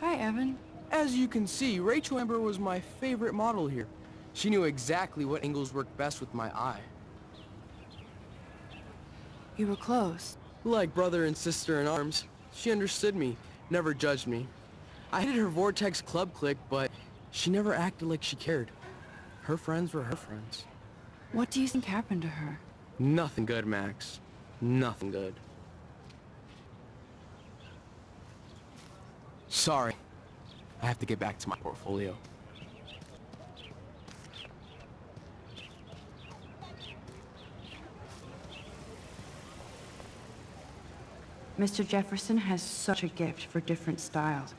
[SPEAKER 1] Hi, Evan.
[SPEAKER 7] As you can see, Rachel Amber was my favorite model here. She knew exactly what angles worked best with my eye.
[SPEAKER 1] You were close.
[SPEAKER 7] Like brother and sister in arms. She understood me, never judged me. I hated her Vortex Club clique, but she never acted like she cared. Her friends were her friends.
[SPEAKER 1] What do you think happened to her?
[SPEAKER 7] Nothing good, Max. Nothing good. Sorry. I have to get back to my portfolio.
[SPEAKER 12] Mr. Jefferson has such a gift for different styles.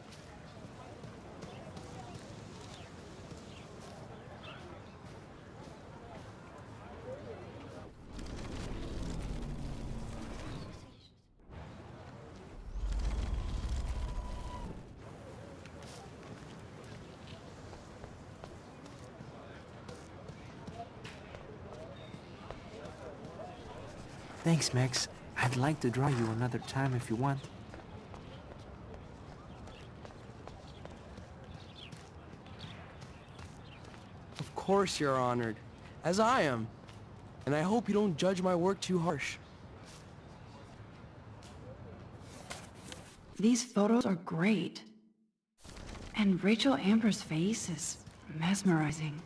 [SPEAKER 6] Thanks, Max. I'd like to draw you another time if you want.
[SPEAKER 7] Of course you're honored, as I am. And I hope you don't judge my work too harsh.
[SPEAKER 12] These photos are great. And Rachel Amber's face is mesmerizing.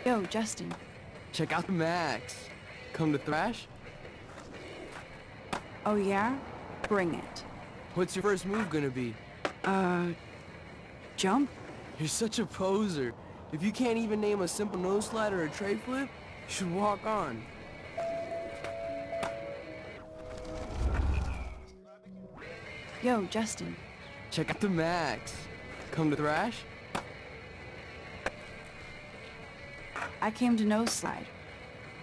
[SPEAKER 1] Yo, Justin.
[SPEAKER 7] Check out the Max. Come to thrash?
[SPEAKER 1] Oh yeah? Bring it.
[SPEAKER 7] What's your first move gonna be?
[SPEAKER 1] Jump?
[SPEAKER 7] You're such a poser. If you can't even name a simple nose slide or a tray flip, you should walk on.
[SPEAKER 1] Yo, Justin.
[SPEAKER 7] Check out the Max. Come to thrash?
[SPEAKER 1] I came to nose slide.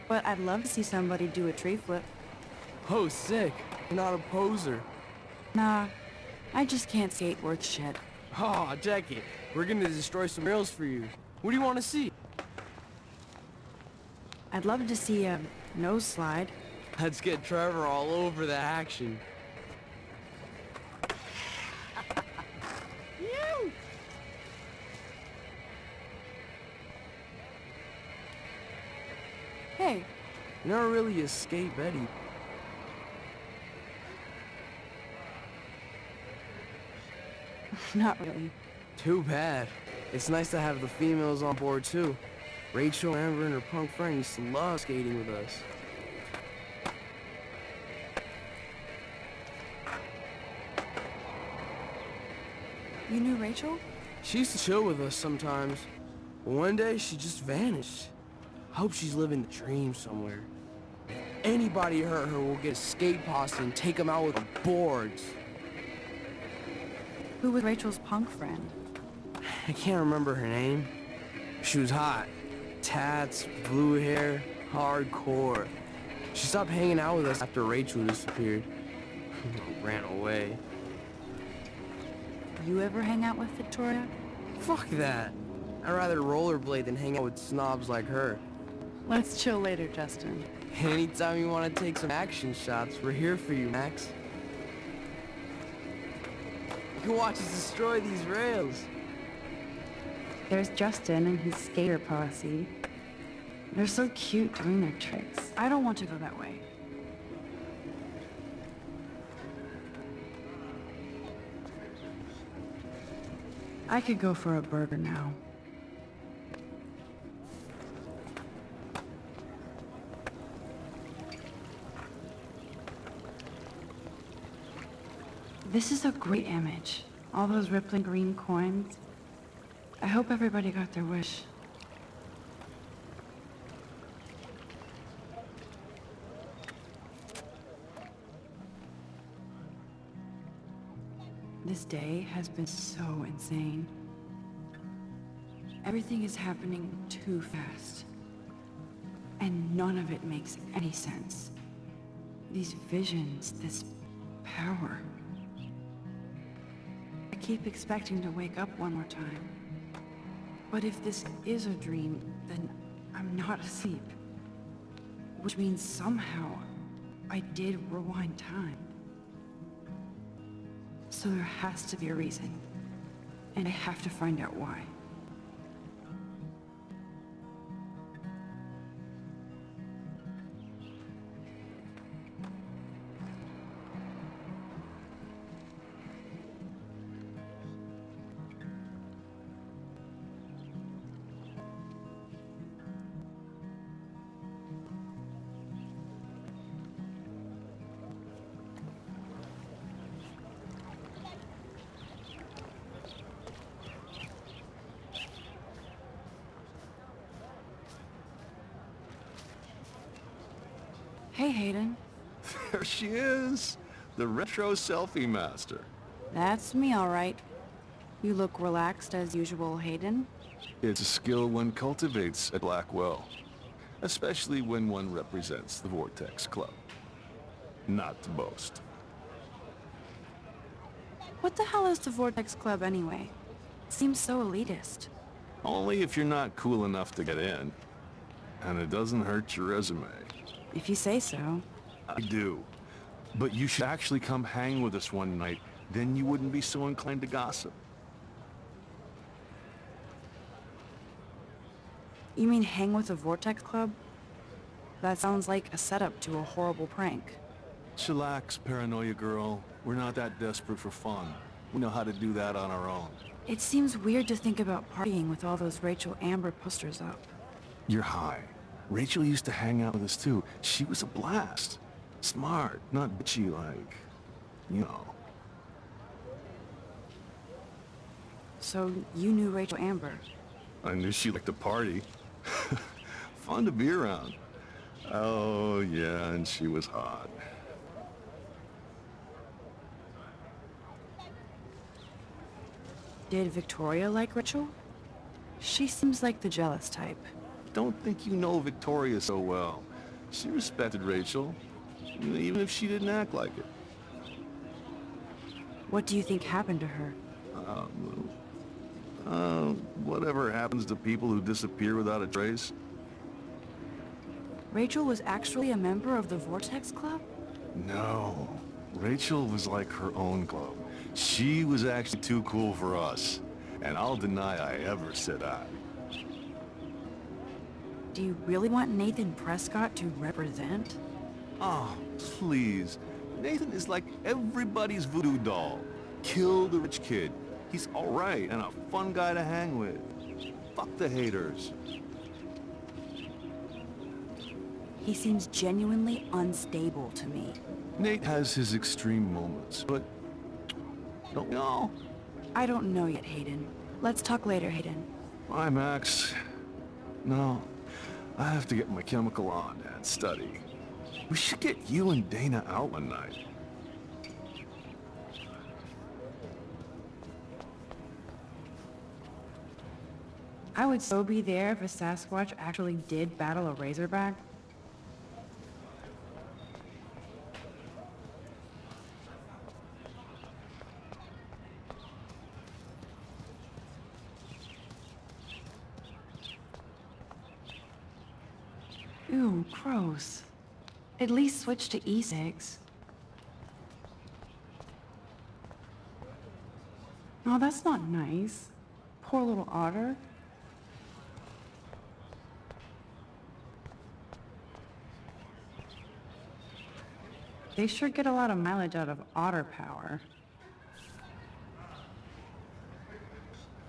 [SPEAKER 1] But I'd love to see somebody do a tree flip.
[SPEAKER 7] Oh, sick. You're not a poser.
[SPEAKER 1] Nah, I just can't skate worth shit.
[SPEAKER 7] Oh, check it. We're gonna destroy some rails for you. What do you want to see?
[SPEAKER 1] I'd love to see a nose slide.
[SPEAKER 7] Let's get Trevor all over the action.
[SPEAKER 1] Hey,
[SPEAKER 7] You're not really a skate Betty.
[SPEAKER 1] not really.
[SPEAKER 7] Too bad. It's nice to have the females on board too. Rachel, Amber, and her punk friend used to love skating with us.
[SPEAKER 1] You knew Rachel?
[SPEAKER 7] She used to chill with us sometimes. But one day, she just vanished. I hope she's living the dream somewhere. If anybody hurt her, we'll get a skate posse and take them out with our boards.
[SPEAKER 1] Who was Rachel's punk friend?
[SPEAKER 7] I can't remember her name. She was hot. Tats, blue hair, hardcore. She stopped hanging out with us after Rachel disappeared. Ran away.
[SPEAKER 1] You ever hang out with Victoria?
[SPEAKER 7] Fuck that. I'd rather rollerblade than hang out with snobs like her.
[SPEAKER 1] Let's chill later, Justin.
[SPEAKER 7] Anytime you want to take some action shots, we're here for you, Max. You can watch us destroy these rails.
[SPEAKER 1] There's Justin and his skater posse. They're so cute doing their tricks. I don't want to go that way. I could go for a burger now. This is a great image. All those rippling green coins. I hope everybody got their wish. This day has been so insane. Everything is happening too fast. And none of it makes any sense. These visions, this power. I keep expecting to wake up one more time. But if this is a dream, then I'm not asleep. Which means somehow I did rewind time. So there has to be a reason. And I have to find out why. Hey, Hayden.
[SPEAKER 10] There she is, the retro selfie master.
[SPEAKER 1] That's me, all right. You look relaxed as usual, Hayden.
[SPEAKER 10] It's a skill one cultivates at Blackwell, especially when one represents the Vortex Club. Not to boast.
[SPEAKER 1] What the hell is the Vortex Club anyway? Seems so elitist.
[SPEAKER 10] Only if you're not cool enough to get in. And it doesn't hurt your resume.
[SPEAKER 1] If you say so.
[SPEAKER 10] I do. But you should actually come hang with us one night, then you wouldn't be so inclined to gossip.
[SPEAKER 1] You mean hang with the Vortex Club? That sounds like a setup to a horrible prank.
[SPEAKER 10] Chillax, paranoia girl. We're not that desperate for fun. We know how to do that on our own.
[SPEAKER 1] It seems weird to think about partying with all those Rachel Amber posters up.
[SPEAKER 10] You're high. Rachel used to hang out with us too. She was a blast. Smart, not bitchy like, you know.
[SPEAKER 1] so you knew Rachel Amber.
[SPEAKER 10] I knew she liked to party. Fun to be around. Oh, yeah, and she was hot.
[SPEAKER 1] Did Victoria like Rachel? She seems like the jealous type.
[SPEAKER 10] Don't think you know Victoria so well. She respected Rachel, even if she didn't act like it.
[SPEAKER 1] What do you think happened to her?
[SPEAKER 10] Whatever happens to people who disappear without a trace.
[SPEAKER 1] Rachel was actually a member of the Vortex Club?
[SPEAKER 10] No, Rachel was like her own club. She was actually too cool for us, and I'll deny I ever said that.
[SPEAKER 1] Do you really want Nathan Prescott to represent?
[SPEAKER 10] Oh, please. Nathan is like everybody's voodoo doll. Kill the rich kid. He's all right and a fun guy to hang with. Fuck the haters.
[SPEAKER 1] He seems genuinely unstable to me.
[SPEAKER 10] Nate has his extreme moments, but don't we all?
[SPEAKER 1] I don't know yet, Hayden. Let's talk later, Hayden.
[SPEAKER 10] Bye, Max. No, I have to get my chemical on and study. We should get you and Dana out one night.
[SPEAKER 1] I would so be there if a Sasquatch actually did battle a Razorback. Ew, gross. At least switch to E6. Oh, that's not nice. Poor little otter. They sure get a lot of mileage out of otter power.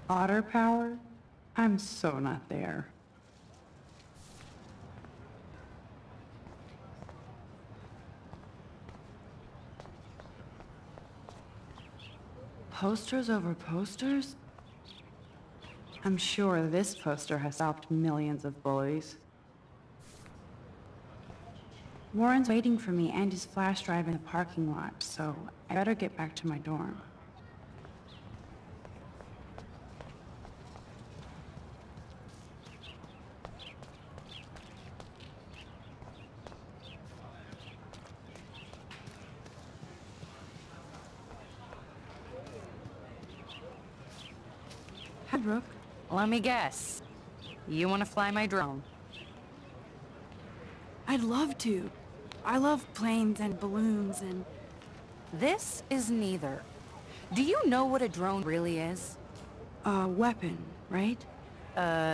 [SPEAKER 1] Otter power? I'm so not there. Posters over posters? I'm sure this poster has stopped millions of bullies. Warren's waiting for me and his flash drive in the parking lot, so I better get back to my dorm. Hi, Brooke.
[SPEAKER 3] Let me guess. You want to fly my drone?
[SPEAKER 1] I'd love to. I love planes and balloons and...
[SPEAKER 3] This is neither. Do you know what a drone really is?
[SPEAKER 1] A weapon, right?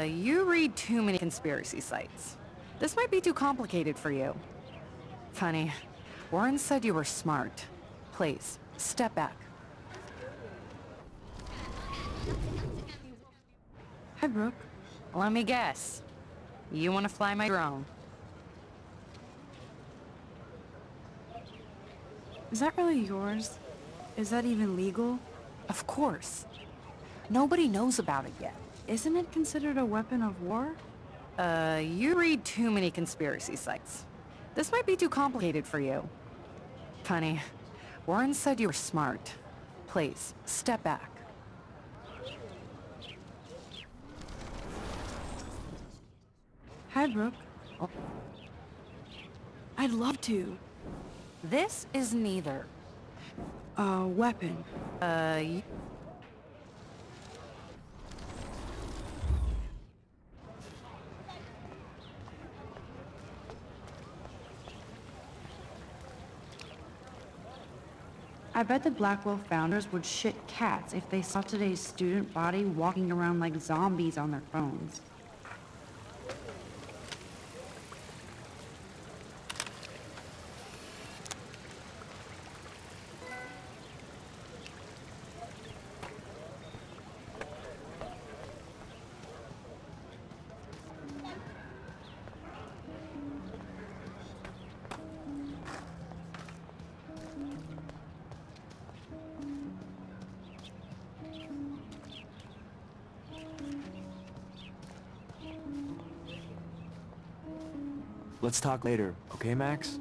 [SPEAKER 3] You read too many conspiracy sites. This might be too complicated for you. Funny, Warren said you were smart. Please, step back.
[SPEAKER 1] Hi, Brooke.
[SPEAKER 3] Let me guess. You want to fly my drone?
[SPEAKER 1] Is that really yours? Is that even legal?
[SPEAKER 3] Of course. Nobody knows about it yet.
[SPEAKER 1] Isn't it considered a weapon of war?
[SPEAKER 3] You read too many conspiracy sites. This might be too complicated for you. Funny, Warren said you were smart. Please, step back.
[SPEAKER 1] Hi, Brooke. I'd love to.
[SPEAKER 3] This is neither.
[SPEAKER 1] A weapon. I bet the Blackwell founders would shit cats if they saw today's student body walking around like zombies on their phones.
[SPEAKER 6] Let's talk later, okay, Max?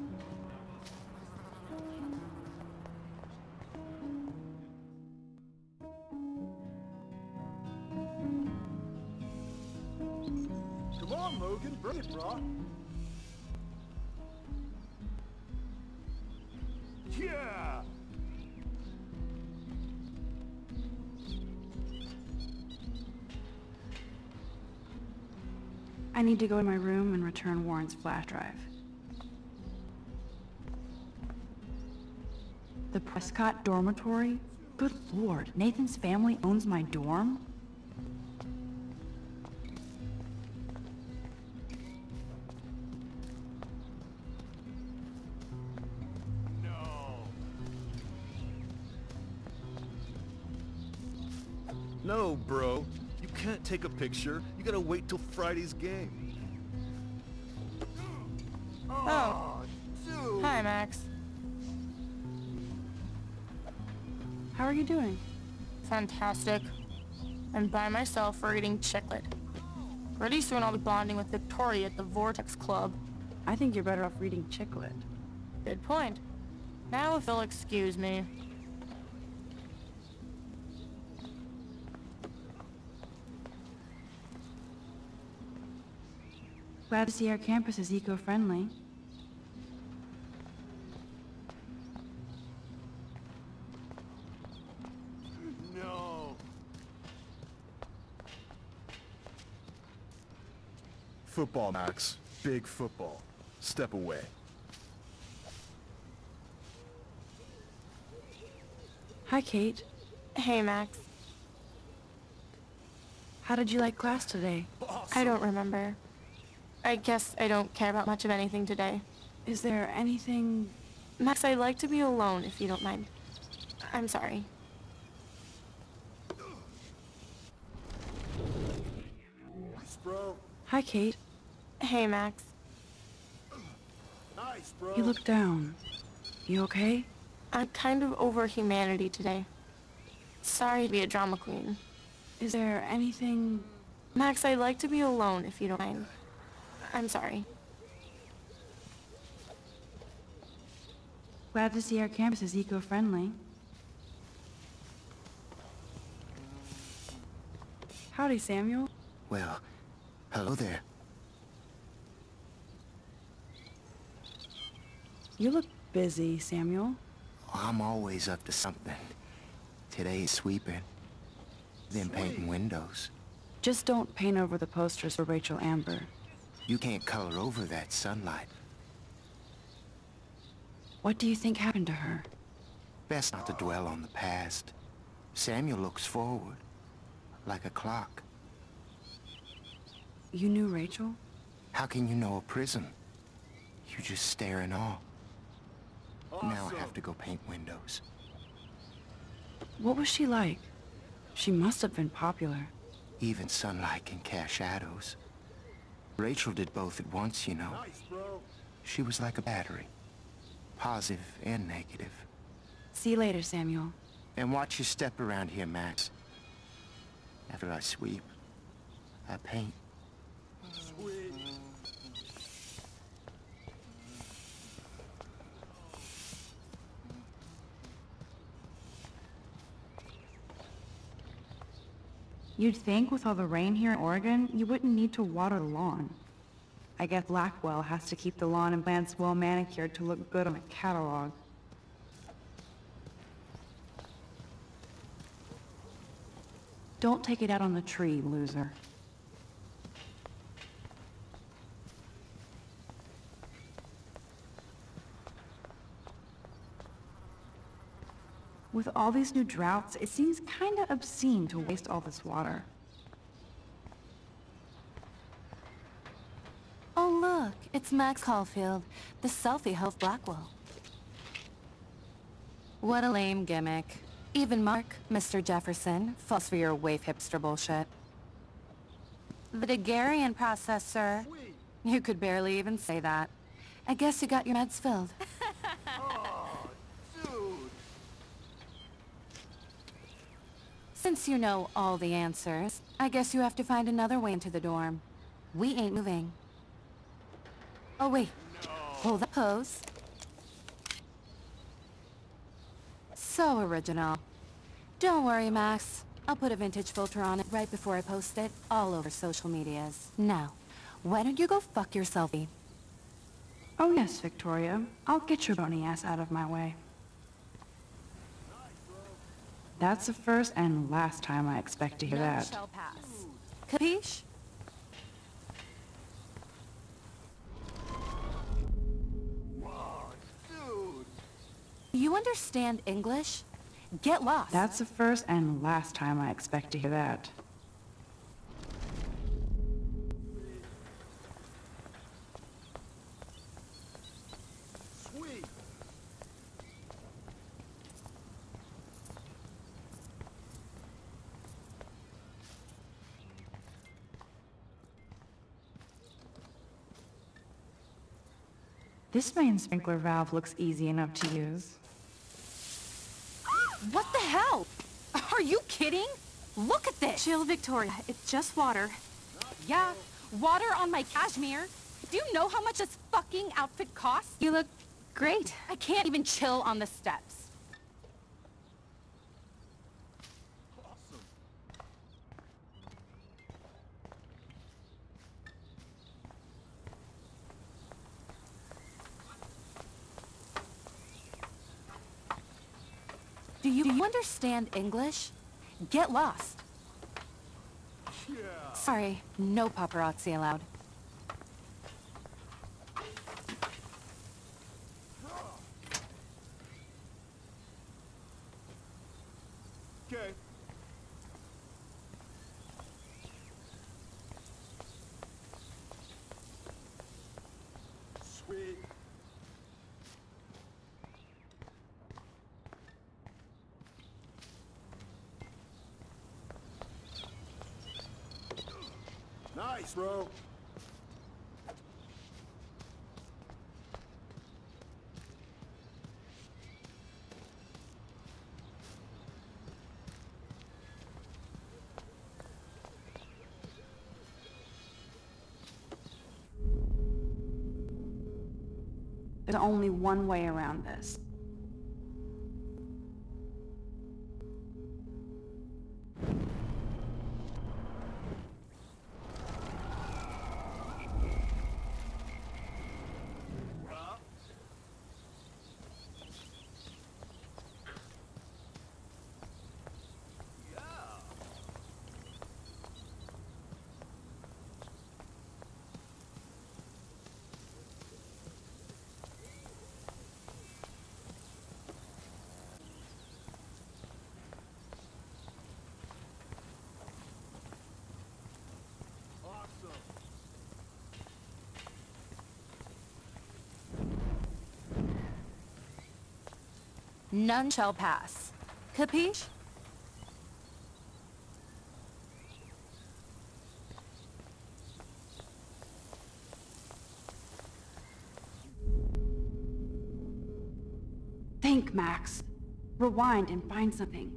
[SPEAKER 2] Come on, Logan, bring it, brah. Yeah!
[SPEAKER 1] I need to go to my room and return Warren's flash drive. The Prescott dormitory? Good lord, Nathan's family owns my dorm?
[SPEAKER 10] No, bro. You can't take a picture. You gotta wait till Friday's game.
[SPEAKER 5] Oh. Hi, Max.
[SPEAKER 1] How are you doing?
[SPEAKER 5] Fantastic. I'm by myself reading Chicklet. Pretty soon I'll be bonding with Victoria at the Vortex Club.
[SPEAKER 1] I think you're better off reading Chicklet.
[SPEAKER 5] Good point. Now if you'll excuse me.
[SPEAKER 1] Glad to see our campus is eco-friendly.
[SPEAKER 10] No.
[SPEAKER 2] Football, Max. Big football. Step away.
[SPEAKER 1] Hi, Kate.
[SPEAKER 5] Hey, Max.
[SPEAKER 1] How did you like class today?
[SPEAKER 5] I don't remember. I guess I don't care about much of anything today.
[SPEAKER 1] Is there anything...
[SPEAKER 5] Max, I'd like to be alone if you don't mind. I'm sorry.
[SPEAKER 2] Nice, bro.
[SPEAKER 1] Hi, Kate.
[SPEAKER 5] Hey, Max.
[SPEAKER 2] Nice, bro.
[SPEAKER 1] You look down. You okay?
[SPEAKER 5] I'm kind of over humanity today. Sorry to be a drama queen.
[SPEAKER 1] Is there anything...
[SPEAKER 5] Max, I'd like to be alone if you don't mind. I'm sorry.
[SPEAKER 1] Glad to see our campus is eco-friendly. Howdy, Samuel.
[SPEAKER 6] Well, hello there.
[SPEAKER 1] You look busy, Samuel.
[SPEAKER 6] I'm always up to something. Today's sweeping, then painting windows.
[SPEAKER 1] Just don't paint over the posters for Rachel Amber.
[SPEAKER 6] You can't color over that sunlight.
[SPEAKER 1] What do you think happened to her?
[SPEAKER 6] Best not to dwell on the past. Samuel looks forward, like a clock.
[SPEAKER 1] You knew Rachel?
[SPEAKER 6] How can you know a prism? You just stare in awe. Now I have to go paint windows.
[SPEAKER 1] What was she like? She must have been popular.
[SPEAKER 6] Even sunlight can cast shadows. Rachel did both at once, you know.
[SPEAKER 2] Nice, bro.
[SPEAKER 6] She was like a battery. Positive and negative.
[SPEAKER 1] See you later, Samuel.
[SPEAKER 6] And watch your step around here, Max. After I sweep, I paint.
[SPEAKER 2] Sweet.
[SPEAKER 1] You'd think with all the rain here in Oregon, you wouldn't need to water the lawn. I guess Blackwell has to keep the lawn and plants well manicured to look good on a catalog. Don't take it out on the tree, loser. With all these new droughts, it seems kinda obscene to waste all this water.
[SPEAKER 3] Oh look, it's Max Caulfield, the selfie hoe of Blackwell. What a lame gimmick. Even Mark, Mr. Jefferson, falls for your wave hipster bullshit. The Daguerrean process, sir. You could barely even say that. I guess you got your meds filled. Since you know all the answers, I guess you have to find another way into the dorm. We ain't moving. Oh wait, hold that pose. So original. Don't worry, Max. I'll put a vintage filter on it right before I post it all over social medias. Now, why don't you go fuck yourself?
[SPEAKER 1] Oh yes, Victoria. I'll get your bony ass out of my way. That's the first and last time I expect to hear
[SPEAKER 3] None
[SPEAKER 1] that.
[SPEAKER 3] shall pass. Capiche? You understand English? Get lost.
[SPEAKER 1] That's the first and last time I expect to hear that.
[SPEAKER 2] Sweet.
[SPEAKER 1] This main sprinkler valve looks easy enough to use.
[SPEAKER 3] What the hell? Are you kidding? Look at this!
[SPEAKER 9] Chill, Victoria. It's just water.
[SPEAKER 3] Yeah, water on my cashmere. Do you know how much this fucking outfit costs?
[SPEAKER 9] You look great.
[SPEAKER 3] I can't even chill on the steps. Do you understand English? Get lost.
[SPEAKER 2] Yeah.
[SPEAKER 3] Sorry, no paparazzi allowed.
[SPEAKER 2] Okay. Sweet. Nice, bro.
[SPEAKER 1] There's only one way around this.
[SPEAKER 3] None shall pass. Capiche?
[SPEAKER 1] Think, Max. Rewind and find something.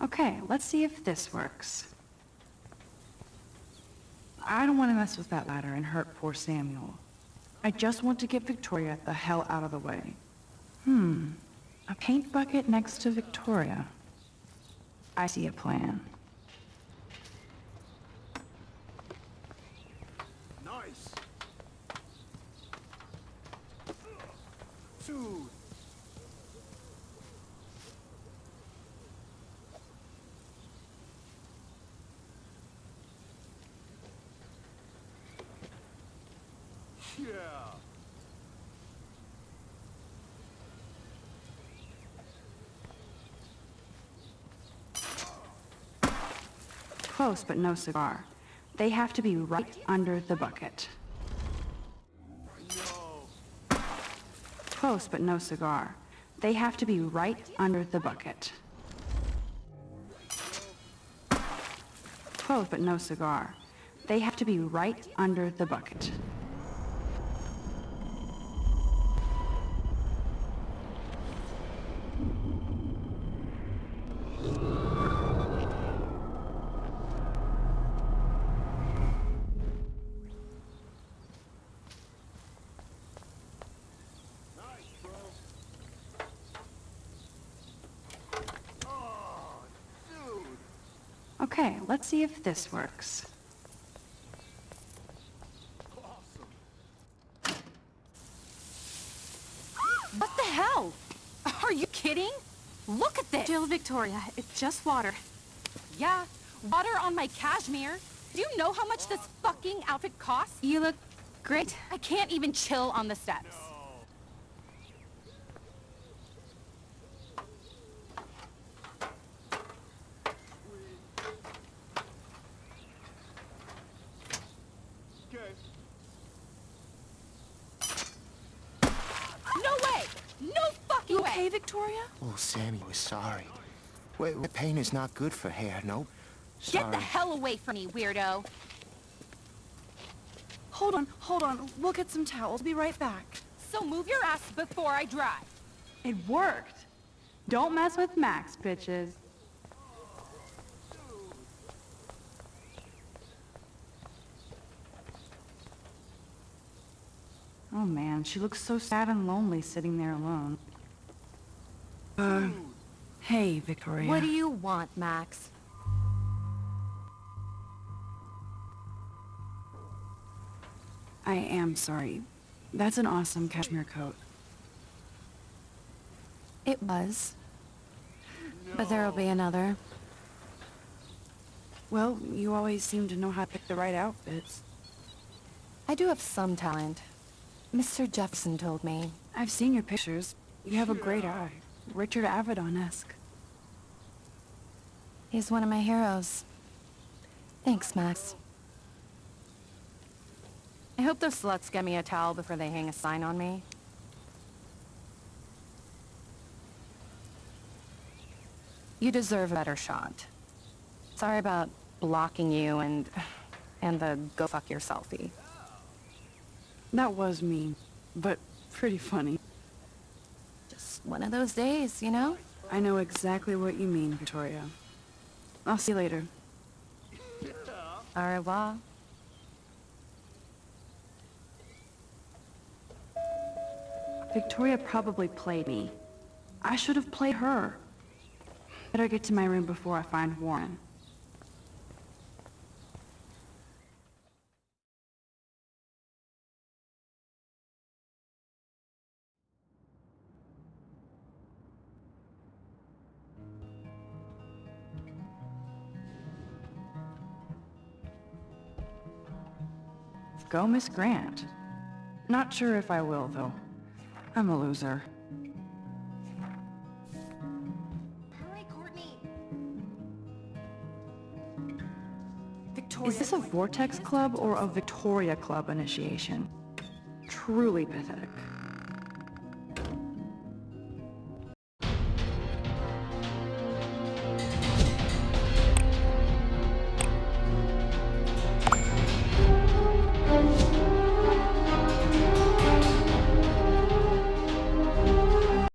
[SPEAKER 1] Okay, let's see if this works. I don't want to mess with that ladder and hurt poor Samuel. I just want to get Victoria the hell out of the way. A paint bucket next to Victoria. I see a plan.
[SPEAKER 2] Nice. Dude.
[SPEAKER 1] Close, but no cigar. They have to be right under the bucket. Close, but no cigar. They have to be right under the bucket. Close, but no cigar. They have to be right under the bucket. Okay, let's see if this works.
[SPEAKER 3] What the hell? Are you kidding? Look at this!
[SPEAKER 9] Jill, Victoria, it's just water.
[SPEAKER 3] Yeah, water on my cashmere. Do you know how much this fucking outfit costs?
[SPEAKER 9] You look great.
[SPEAKER 3] I can't even chill on the steps. No way! No fucking
[SPEAKER 9] You
[SPEAKER 3] way!
[SPEAKER 9] okay, Victoria?
[SPEAKER 14] Oh, Sammy, we're sorry. Wet paint is not good for hair, no? Sorry.
[SPEAKER 3] Get the hell away from me, weirdo!
[SPEAKER 9] Hold on. We'll get some towels. Be right back.
[SPEAKER 3] So move your ass before I drive.
[SPEAKER 1] It worked! Don't mess with Max, bitches. Oh man, she looks so sad and lonely sitting there alone.
[SPEAKER 12] Hey, Victoria.
[SPEAKER 3] What do you want, Max?
[SPEAKER 12] I am sorry. That's an awesome cashmere coat.
[SPEAKER 3] It was. But there'll be another.
[SPEAKER 12] Well, you always seem to know how to pick the right outfits.
[SPEAKER 3] I do have some talent. Mr. Jefferson told me.
[SPEAKER 12] I've seen your pictures. You have a great eye. Richard Avedon-esque.
[SPEAKER 3] He's one of my heroes. Thanks, Max. I hope those sluts get me a towel before they hang a sign on me. You deserve a better shot. Sorry about blocking you and the go fuck yourselfie.
[SPEAKER 12] That was mean, but pretty funny.
[SPEAKER 3] Just one of those days, you know?
[SPEAKER 12] I know exactly what you mean, Victoria. I'll see you later.
[SPEAKER 3] Au revoir.
[SPEAKER 1] Victoria probably played me. I should have played her. Better get to my room before I find Warren. Go, Miss Grant. Not sure if I will, though. I'm a loser.
[SPEAKER 3] Hurry, Courtney!
[SPEAKER 1] Is this a Vortex Club or a Victoria Club initiation? Truly pathetic.